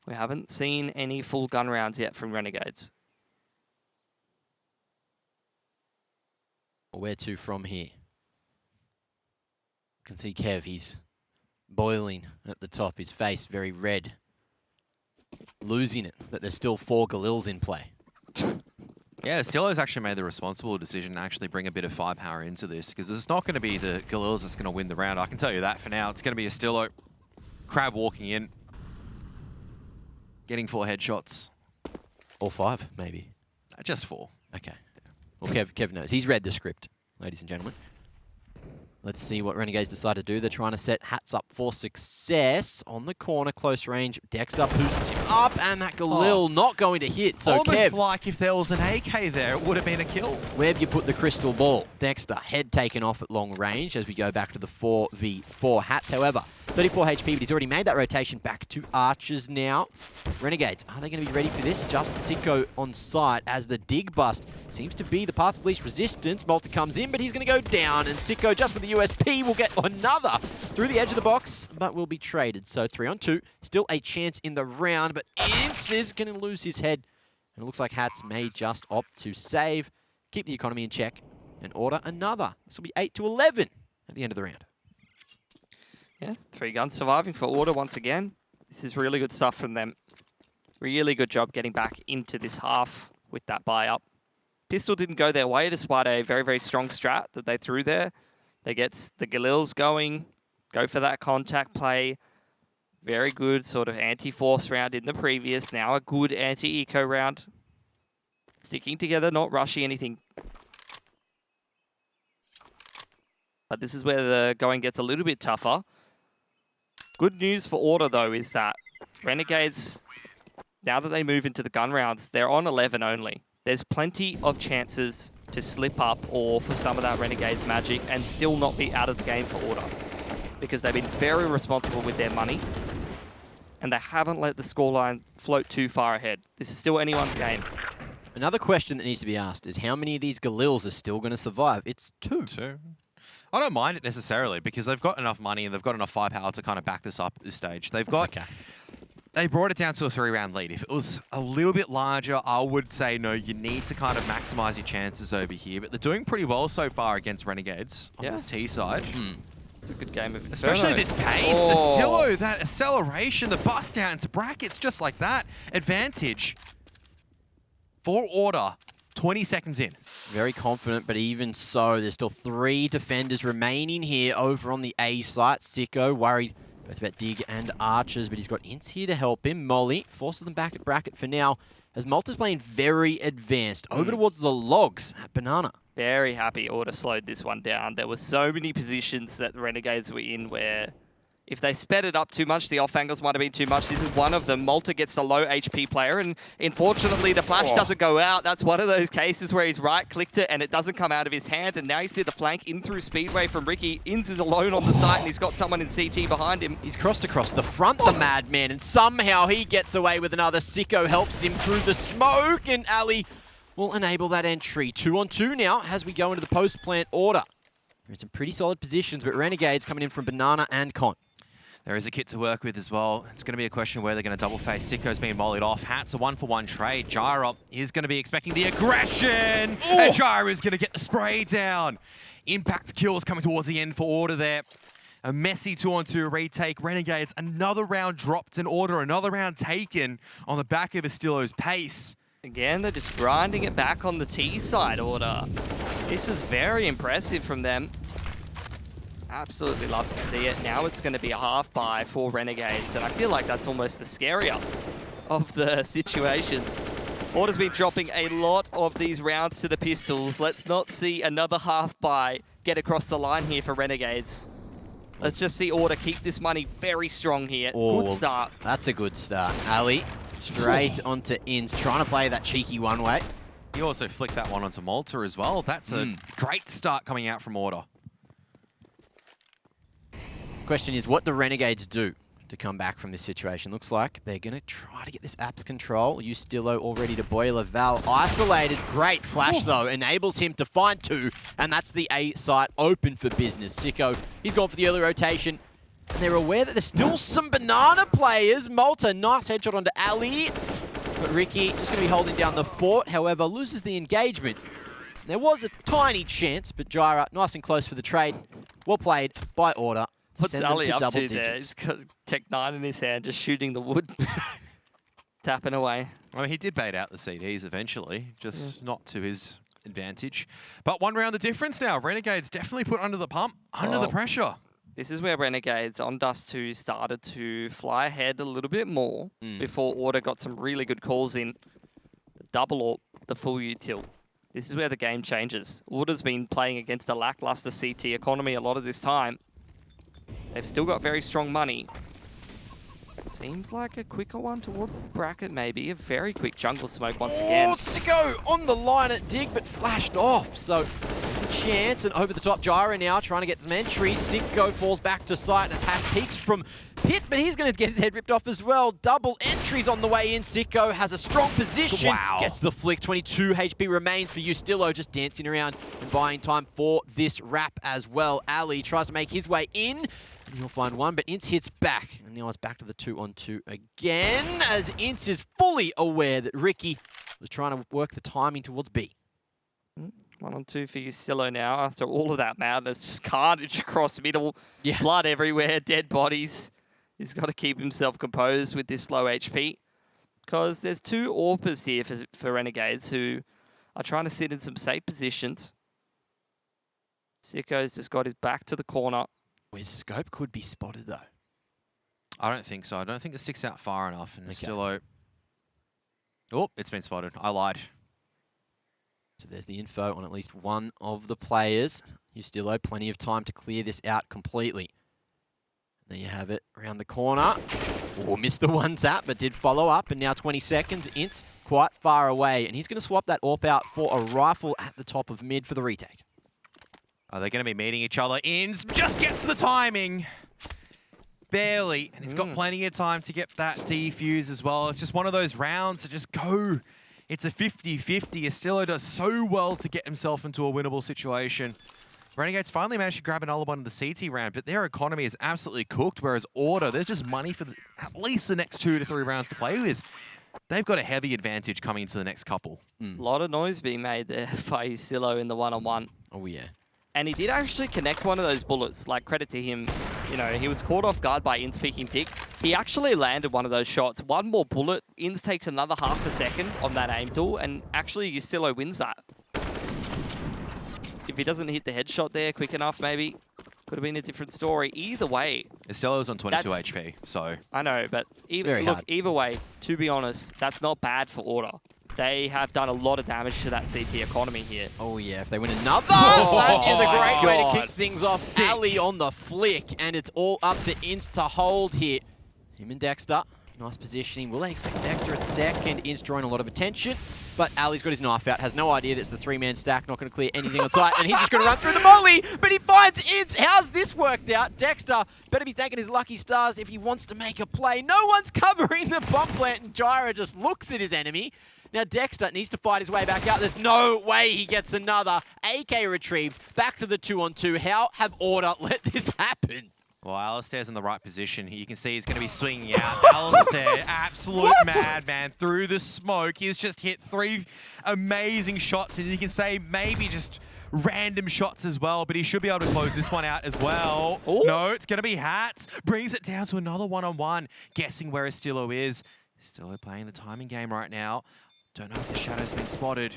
we haven't seen any full gun rounds yet from Renegades. Where to from here? You can see Kev, he's boiling at the top. His face very red. Losing it, that there's still 4 Galils in play. Yeah, Stillo's actually made the responsible decision to actually bring a bit of firepower into this, because it's not going to be the Galils that's going to win the round. I can tell you that for now. It's going to be a Stillo. Crab walking in. Getting 4 headshots. Or 5, maybe. Just 4. Okay. Well, Kev knows. He's read the script, ladies and gentlemen. Let's see what Renegades decide to do. They're trying to set hats up for success. On the corner, close range. Dexter boosts him up, and that Galil not going to hit. So almost Kev, like if there was an AK there, it would have been a kill. where have you put the crystal ball? Dexter, head taken off at long range as we go back to the 4v4 hats. However, 34 HP, but he's already made that rotation back to Archers now. Renegades, are they going to be ready for this? Just Sicko on site as the dig bust seems to be the path of least resistance. Malta comes in, but he's going to go down, and Sicko, just with the USP, will get another through the edge of the box, but will be traded. So 3-on-2, still a chance in the round, but Ince is going to lose his head. And it looks like Hats may just opt to save, keep the economy in check, and order another. This will be 8-11 at the end of the round. Yeah, 3 guns surviving for Order once again. This is really good stuff from them. Really good job getting back into this half with that buy up. Pistol didn't go their way despite a very, very strong strat that they threw there. They get the Galils going, go for that contact play. Very good sort of anti-force round in the previous. Now a good anti-eco round. Sticking together, not rushing anything. But this is where the going gets a little bit tougher. Good news for Order, though, is that Renegades, now that they move into the gun rounds, they're on 11 only. There's plenty of chances to slip up or for some of that Renegades magic and still not be out of the game for Order. Because they've been very responsible with their money. And they haven't let the scoreline float too far ahead. This is still anyone's game. Another question that needs to be asked is how many of these Galils are still going to survive? It's 2. 2. I don't mind it necessarily because they've got enough money and they've got enough firepower to kind of back this up at this stage. They've got... Okay. They brought it down to a 3-round lead. If it was a little bit larger, I would say, no, you need to kind of maximize your chances over here. But they're doing pretty well so far against Renegades on this T side. It's a good game of Inferno. Especially this pace. Astillo, that acceleration, the bust down into brackets just like that. Advantage for Order. 20 seconds in. Very confident, but even so, there's still 3 defenders remaining here over on the A site. Sicko worried both about Dig and Archers, but he's got Ince here to help him. Molly forces them back at bracket for now, as Malta's playing very advanced over towards the logs at Banana. Very happy Order slowed this one down. There were so many positions that the Renegades were in where if they sped it up too much, the off angles might have been too much. This is one of them. Malta gets the low HP player, and unfortunately, the flash doesn't go out. That's one of those cases where he's right-clicked it, and it doesn't come out of his hand, and now you see the flank in through Speedway from Ricky. Inz is alone on the site, and he's got someone in CT behind him. He's crossed across the front, the madman, and somehow he gets away with another. Sicko helps him through the smoke, and Ali will enable that entry. 2-on-2 now as we go into the post-plant order. They're in some pretty solid positions, but Renegades coming in from Banana and Con. There is a kit to work with as well. It's going to be a question where they're going to double face. Sicko's being mollied off. Hat's a 1-for-1 trade. Gyra is going to be expecting the aggression. And Gyra is going to get the spray down. Impact kills coming towards the end for Order there. A messy 2-on-2 retake. Renegades, another round dropped in Order. Another round taken on the back of Astillo's pace. Again, they're just grinding it back on the T side, Order. This is very impressive from them. Absolutely love to see it. Now it's going to be a half buy for Renegades, and I feel like that's almost the scarier of the situations. Order's been dropping a lot of these rounds to the pistols. Let's not see another half buy get across the line here for Renegades. Let's just see Order keep this money very strong here. Good start. That's a good start. Ali straight onto Inns, trying to play that cheeky one-way. He also flicked that one onto Malta as well. That's a great start coming out from Order. Question is, what do Renegades do to come back from this situation? Looks like they're going to try to get this apps control. Ustillo all ready to boiler. Val isolated. Great flash, though. Enables him to find 2, and that's the A site open for business. Sicko, he's gone for the early rotation, and they're aware that there's still some Banana players. Malta, nice headshot onto Ali, but Ricky just going to be holding down the fort, however, loses the engagement. There was a tiny chance, but Gyra, nice and close for the trade. Well played by Order. What's Ali up to digits. there? He's got Tech 9 in his hand, just shooting the wood. Tapping away. Well, he did bait out the CDs eventually, just not to his advantage. But one round the difference now. Renegades definitely put under the pump, under the pressure. This is where Renegades on Dust 2 started to fly ahead a little bit more before Order got some really good calls in. The double or the full util. This is where the game changes. Order's been playing against a lackluster CT economy a lot of this time. They've still got very strong money. Seems like a quicker one toward bracket, maybe. A very quick jungle smoke once again. Sicko on the line at Dig, but flashed off. So this is chance. And over the top, Gyra now trying to get some entries. CSGO falls back to sight as Haas peeks from pit, but he's going to get his head ripped off as well. Double entries on the way in. CSGO has a strong position. Wow. Gets the flick. 22 HP remains for Ustillo, just dancing around and buying time for this wrap as well. Ali tries to make his way in. And he'll find one, but Ince hits back. And now it's back to the 2-on-2 again, as Ince is fully aware that Ricky was trying to work the timing towards B. 1-on-2 for Ustillo now. After all of that madness, just carnage across middle. Yeah. Blood everywhere, dead bodies. He's got to keep himself composed with this low HP. Because there's two AWPers here for Renegades who are trying to sit in some safe positions. Sicko's just got his back to the corner. His scope could be spotted, though. I don't think so. I don't think it sticks out far enough. And Okay. Ustillo... Oh, it's been spotted. I lied. So there's the info on at least one of the players. Ustillo, plenty of time to clear this out completely. There you have it, around the corner. Oh, missed the one tap, but did follow up. And now 20 seconds. Ince quite far away. And he's going to swap that AWP out for a rifle at the top of mid for the retake. Are they going to be meeting each other? Inns just gets the timing. Barely. And he's got plenty of time to get that defuse as well. It's just one of those rounds that just go. It's a 50-50. Ustillo does so well to get himself into a winnable situation. Renegades finally managed to grab another one in the CT round, but their economy is absolutely cooked, whereas Order, there's just money for at least the next 2 to 3 rounds to play with. They've got a heavy advantage coming into the next couple. A lot of noise being made there by Ustillo in the 1-on-1. Oh, yeah. And he did actually connect one of those bullets. Like, credit to him. You know, he was caught off guard by Ince peeking tick. He actually landed one of those shots. One more bullet. Ince takes another half a second on that aim tool, and actually Ustillo wins that. If he doesn't hit the headshot there quick enough, maybe could have been a different story. Either way, Ustillo's on 22 HP, so... I know, but hard. either way, to be honest, that's not bad for Order. They have done a lot of damage to that CT economy here. Oh, yeah, if they win another, that is a great way to God. kick things off. Sick. Ali on the flick, and it's all up to Ince to hold here. Him and Dexter, nice positioning. Will they expect Dexter at second? Ince drawing a lot of attention, but Ali's got his knife out, has no idea that's the 3-man stack, not going to clear anything on sight, and he's just going to run through the molly, but he finds Ince. How's this worked out? Dexter better be thanking his lucky stars if he wants to make a play. No one's covering the bomb plant, and Gyra just looks at his enemy. Now Dexter needs to fight his way back out. There's no way he gets another. AK retrieved. Back to the 2-on-2. How have Order let this happen? Well, Alistair's in the right position. You can see he's going to be swinging out. Alistair, absolute madman through the smoke. He's just hit 3 amazing shots, and you can say maybe just random shots as well, but he should be able to close this one out as well. Ooh. No, it's going to be Hats. Brings it down to another 1-on-1. Guessing where Ustillo is. Ustillo playing the timing game right now. Don't know if the shadow's been spotted.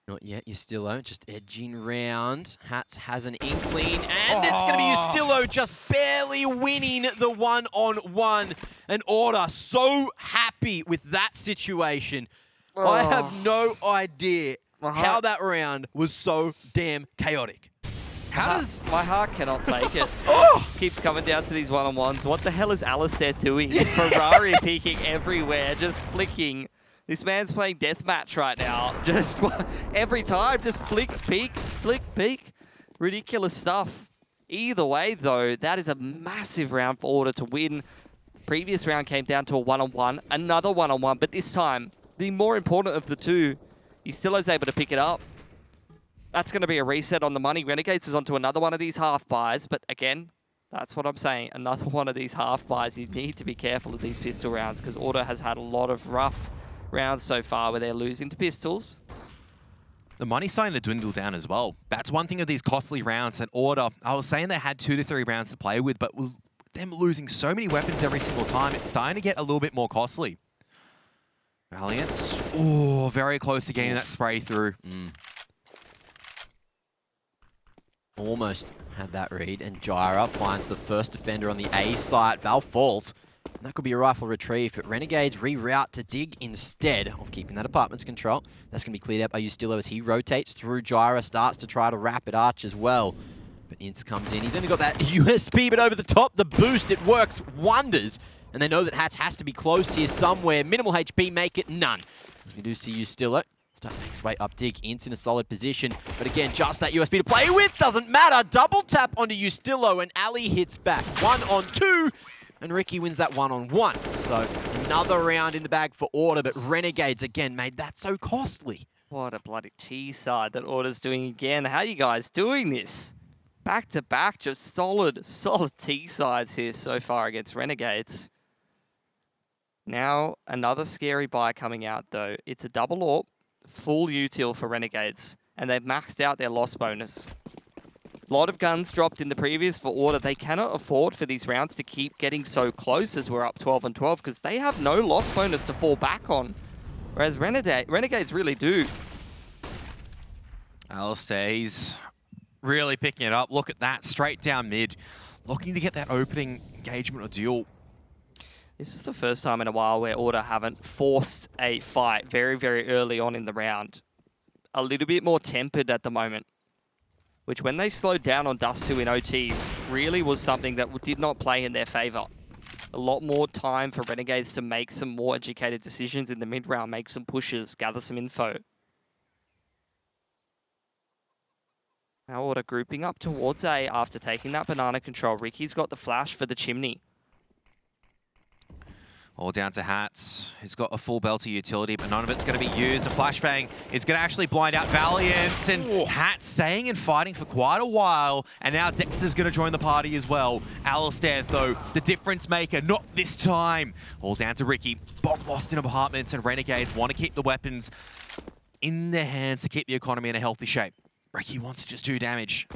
Not yet, Ustillo just edging round. Hats has an inkling, and it's going to be Ustillo just barely winning the 1-on-1. And Order so happy with that situation. I have no idea how that round was so damn chaotic. How does... My heart cannot take it. Keeps coming down to these 1-on-1s. What the hell is Alistair doing? He's Ferrari peeking everywhere, just flicking. This man's playing deathmatch right now. Just every time, just flick, peek, flick, peek. Ridiculous stuff. Either way, though, that is a massive round for Order to win. The previous round came down to a 1-on-1, another 1-on-1, but this time, the more important of the two, he still is able to pick it up. That's going to be a reset on the money. Renegades is onto another one of these half buys, but again, that's what I'm saying. Another one of these half buys. You need to be careful of these pistol rounds because Order has had a lot of rough rounds so far where they're losing to pistols. The money's starting to dwindle down as well. That's one thing of these costly rounds that Order, I was saying they had 2 to 3 rounds to play with, but with them losing so many weapons every single time, it's starting to get a little bit more costly. Valiant, oh, very close to getting that spray through. Almost had that read, and Gyra finds the first defender on the A site. Val falls. And that could be a rifle retrieve, but Renegades reroute to dig instead of keeping that apartment's control. That's going to be cleared out by Ustillo as he rotates through. Gyra starts to try to rapid arch as well. But Ince comes in. He's only got that USP, but over the top, the boost, it works wonders. And they know that Hats has to be close here somewhere. Minimal HP, make it none. We do see Ustillo Dexter makes his way up dig. Ints in a solid position. But again, just that USB to play with. Doesn't matter. Double tap onto Ustillo and Ali hits back. 1-on-2. And Ricky wins that 1-on-1. So another round in the bag for Order. But Renegades again made that so costly. What a bloody T-side that Order's doing again. How are you guys doing this? Back to back, just solid T-sides here so far against Renegades. Now, another scary buy coming out, though. It's a double AWP, full util for Renegades, and they've maxed out their loss bonus. A lot of guns dropped in the previous for Order. They cannot afford for these rounds to keep getting so close as we're up 12-12, because they have no loss bonus to fall back on, whereas Renegades really do. Alistair, he's really picking it up. Look at that, straight down mid, looking to get that opening engagement or duel. This is the first time in a while where Order haven't forced a fight very, very early on in the round. A little bit more tempered at the moment, which when they slowed down on Dust 2 in OT really was something that did not play in their favor. A lot more time for Renegades to make some more educated decisions in the mid-round, make some pushes, gather some info. Now Order grouping up towards A after taking that banana control. Ricky's got the flash for the chimney. All down to Hats. He's got a full belter utility, but none of it's going to be used. A flashbang is going to actually blind out Valiant, and Hats staying and fighting for quite a while. And now Dexter's going to join the party as well. Alistair, though, the difference maker, not this time. All down to Ricky. Bomb lost in apartments, and Renegades want to keep the weapons in their hands to keep the economy in a healthy shape. Ricky wants to just do damage.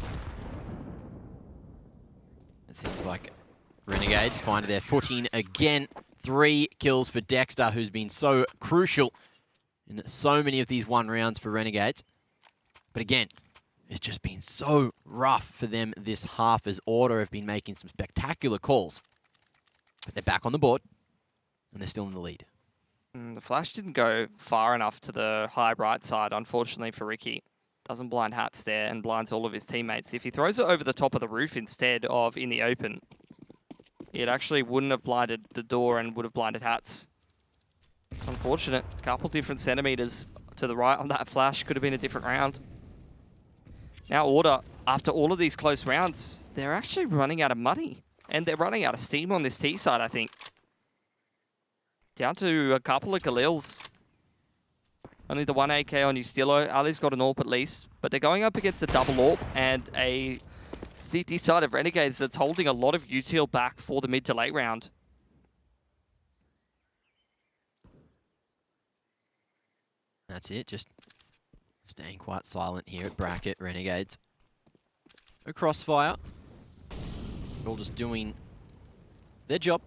It seems like Renegades find their footing again. 3 kills for Dexter, who's been so crucial in so many of these 1 rounds for Renegades. But again, it's just been so rough for them this half as Order have been making some spectacular calls. But they're back on the board, and they're still in the lead. The flash didn't go far enough to the high right side, unfortunately for Ricky. Doesn't blind Hats there and blinds all of his teammates. If he throws it over the top of the roof instead of in the open, it actually wouldn't have blinded the door and would have blinded Hats. Unfortunate. Couple different centimeters to the right on that flash. Could have been a different round. Now Order, after all of these close rounds, they're actually running out of money. And they're running out of steam on this T side, I think. Down to a couple of Galils. Only the 1 AK on Ustillo. Ali's got an AWP at least. But they're going up against a double AWP and a CT side of Renegades that's holding a lot of util back for the mid to late round. That's it, just staying quite silent here at bracket, Renegades. No crossfire. They're all just doing their job.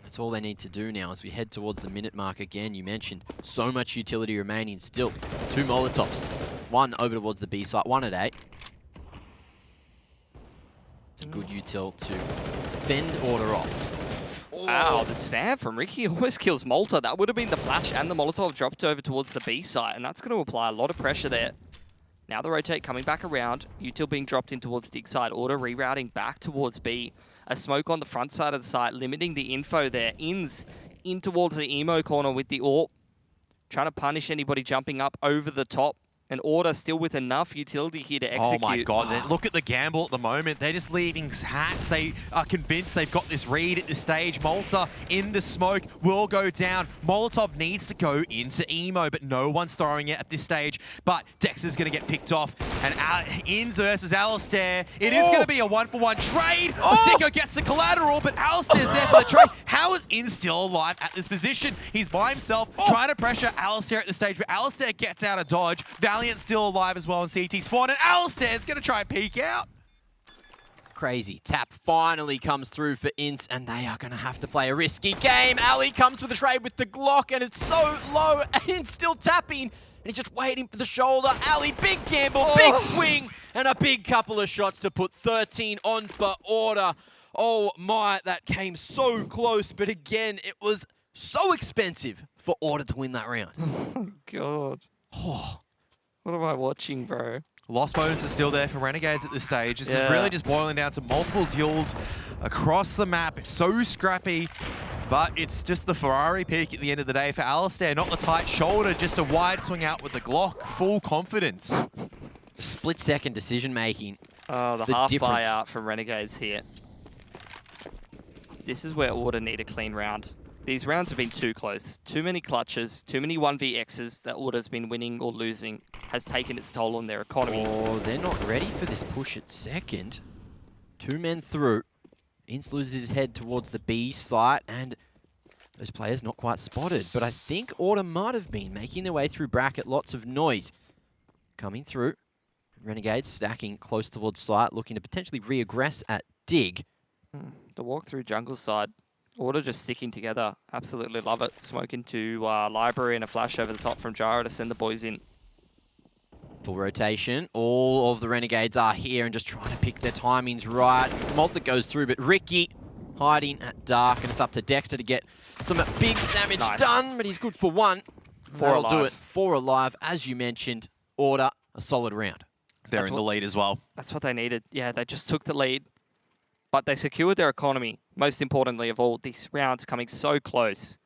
That's all they need to do now as we head towards the minute mark again. You mentioned so much utility remaining still. 2 Molotovs. 1 over towards the B side, 1 at A. It's a good util to fend Order off. Wow, the spam from Ricky almost kills Malta. That would have been the flash and the Molotov dropped over towards the B site, and that's going to apply a lot of pressure there. Now the rotate coming back around. Util being dropped in towards dig side. Order rerouting back towards B. A smoke on the front side of the site, limiting the info there. Ins in towards the emo corner with the AWP. Trying to punish anybody jumping up over the top. And Order still with enough utility here to execute. Oh my god, look at the gamble at the moment. They're just leaving Hats. They are convinced they've got this read at this stage. Malta in the smoke will go down. Molotov needs to go into emo, but no one's throwing it at this stage. But Dexter's going to get picked off. And Ins versus Alistair. It is going to be a 1-for-1 trade. Sicko gets the collateral, but Alistair's there for the trade. How is Ins still alive at this position? He's by himself, trying to pressure Alistair at the stage, but Alistair gets out of dodge. Valiant's still alive as well in CT's spawn, and Alistair's going to try and peek out. Crazy. Tap finally comes through for Ints, and they are going to have to play a risky game. Ali comes for the trade with the Glock, and it's so low. Ints still tapping, and he's just waiting for the shoulder. Ali, big gamble, big swing, and a big couple of shots to put 13 on for Order. Oh my, that came so close, but again, it was so expensive for Order to win that round. Oh, God. What am I watching, bro? Loss bonus is still there for Renegades at this stage. This is really just boiling down to multiple duels across the map. It's so scrappy, But it's just the Ferrari pick at the end of the day for Alistair, not the tight shoulder, just a wide swing out with the Glock. Full confidence. Split-second decision-making. Oh, the half buyout from Renegades here. This is where Order need a clean round. These rounds have been too close. Too many clutches, too many 1vx's that Order's been winning or losing has taken its toll on their economy. Oh, they're not ready for this push at second. 2 men through. Ince loses his head towards the B site, and those players not quite spotted. But I think Order might have been making their way through bracket. Lots of noise coming through. Renegades stacking close towards site, looking to potentially re-aggress at dig. The walk through jungle side. Order just sticking together. Absolutely love it. Smoke into library and a flash over the top from Jara to send the boys in. Full rotation. All of the Renegades are here and just trying to pick their timings right. Malta goes through, but Ricky hiding at dark, and it's up to Dexter to get some big damage done, but he's good for one. That'll do it. 4 alive, as you mentioned. Order, a solid round. They're in the lead as well. That's what they needed. Yeah, they just took the lead, but they secured their economy. Most importantly of all, these rounds coming so close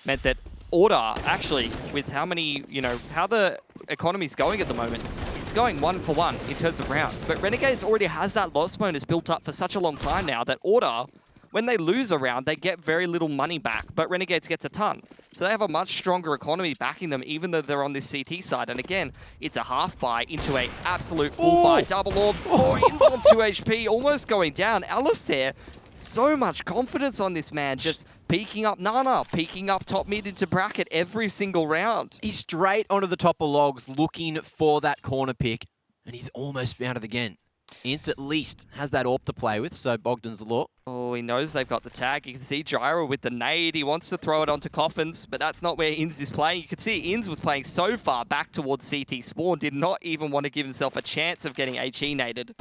meant that Order, actually, with how many, how the economy's going at the moment, it's going 1 for 1 in terms of rounds. But Renegades already has that loss bonus built up for such a long time now that Order, when they lose a round, they get very little money back, but Renegades gets a ton. So they have a much stronger economy backing them, even though they're on this CT side. And again, it's a half buy into a absolute full buy. Double orbs. Oh, In's on 2 HP, almost going down. Alistair, so much confidence on this man, just peeking up Nana, peeking up top mid into bracket every single round. He's straight onto the top of logs looking for that corner pick, and he's almost found it again. Ince at least has that AWP to play with, so Bogdan's the law. Oh, he knows they've got the tag. You can see Gyro with the nade. He wants to throw it onto Coffins, but that's not where Inz is playing. You can see Inz was playing so far back towards CT spawn, did not even want to give himself a chance of getting HE naded.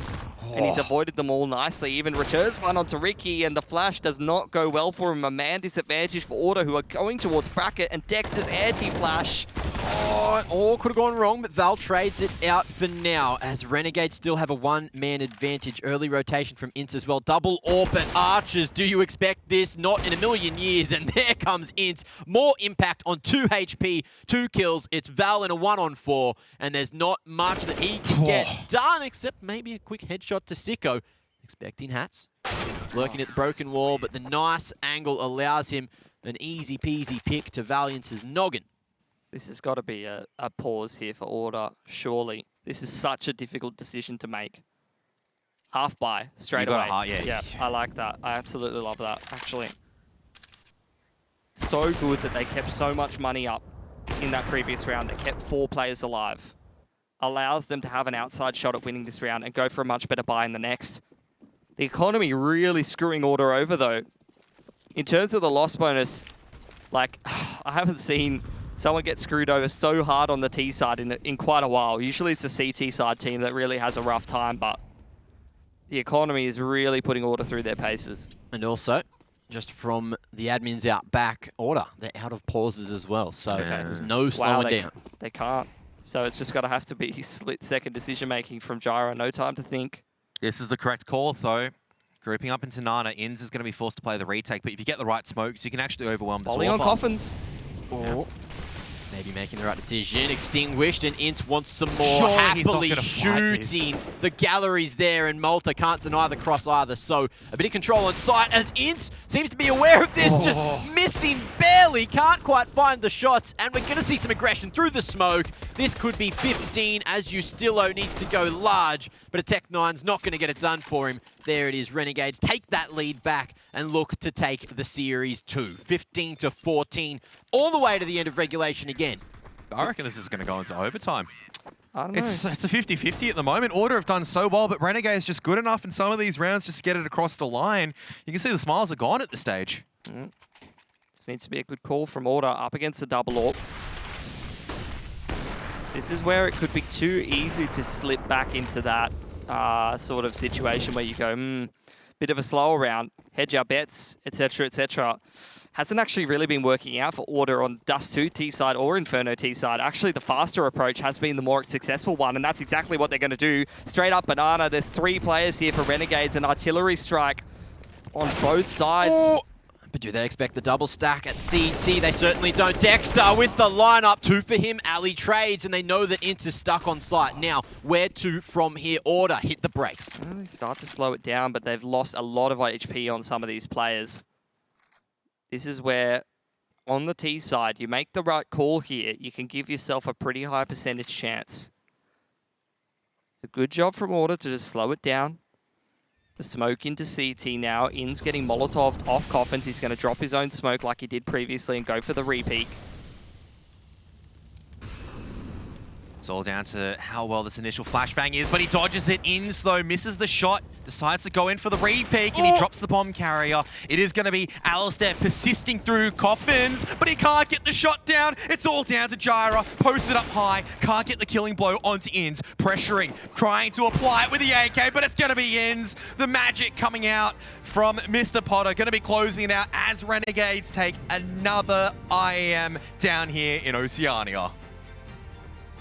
And he's avoided them all nicely. Even returns one onto Ricky, and the flash does not go well for him. A man disadvantage for Order, who are going towards bracket, and Dexter's anti-flash. All could have gone wrong, but Val trades it out for now, as Renegades still have a 1-man advantage. Early rotation from Ince as well. Double AWP and Archers. Do you expect this? Not in a million years. And there comes Ince. More impact on 2 HP, 2 kills. It's Val in a 1-on-4, and there's not much that he can get done, except maybe a quick headshot to Sicko. Expecting hats. Lurking at the broken wall, but the nice angle allows him an easy-peasy pick to Valiance's noggin. This has got to be a pause here for Order, surely. This is such a difficult decision to make. Half buy, straight away. Yeah, I like that. I absolutely love that, actually. So good that they kept so much money up in that previous round. They kept 4 players alive. Allows them to have an outside shot at winning this round and go for a much better buy in the next. The economy really screwing Order over, though. In terms of the loss bonus, like, I haven't seen someone get screwed over so hard on the T side in quite a while. Usually it's the CT side team that really has a rough time, but the economy is really putting Order through their paces. And also, just from the admins out back, Order, they're out of pauses as well, so there's no slowing down. They can't. So it's just got to have to be split-second decision-making from Gyro. No time to think. This is the correct call, though. Grouping up into Nana, Inz is going to be forced to play the retake, but if you get the right smokes, you can actually overwhelm this. Volley on Coffins. Oh. Maybe making the right decision. Extinguished, and Ince wants some more. Happily shooting. The gallery's there, and Malta can't deny the cross either. So a bit of control on site as Ince seems to be aware of this. Just missing barely. Can't quite find the shots, and we're going to see some aggression through the smoke. This could be 15 as Ustillo needs to go large, but a Tech9's not going to get it done for him. There it is. Renegades take that lead back and look to take the series 2. 15-14, all the way to the end of regulation again. I reckon this is going to go into overtime. I don't know. It's a 50-50 at the moment. Order have done so well, but Renegades just good enough in some of these rounds just to get it across the line. You can see the smiles are gone at this stage. This needs to be a good call from Order up against the double AWP. This is where it could be too easy to slip back into that sort of situation where you go, bit of a slower round, hedge our bets, etc., etc. Hasn't actually really been working out for Order on Dust 2 T side or Inferno T side. Actually, the faster approach has been the more successful one, and that's exactly what they're going to do. Straight up banana. There's 3 players here for Renegades, and artillery strike on both sides. But do they expect the double stack at C&C? They certainly don't. Dexter with the lineup. 2 for him. Ali trades, and they know that Ints is stuck on site. Now, where to from here? Order, hit the brakes. Well, they start to slow it down, but they've lost a lot of HP on some of these players. This is where, on the T side, you make the right call here. You can give yourself a pretty high percentage chance. It's a good job from Order to just slow it down. The smoke into CT now. In's getting Molotov'd off Coffins. He's going to drop his own smoke like he did previously and go for the repeak. It's all down to how well this initial flashbang is, but he dodges it. Ins, though, misses the shot, decides to go in for the repeak, and he drops the bomb carrier. It is going to be Alistair persisting through Coffins, but he can't get the shot down. It's all down to Jyra, posted up high, can't get the killing blow onto Ins, pressuring, trying to apply it with the AK, but it's going to be Ins. The magic coming out from Mr. Potter, going to be closing it out as Renegades take another IEM down here in Oceania.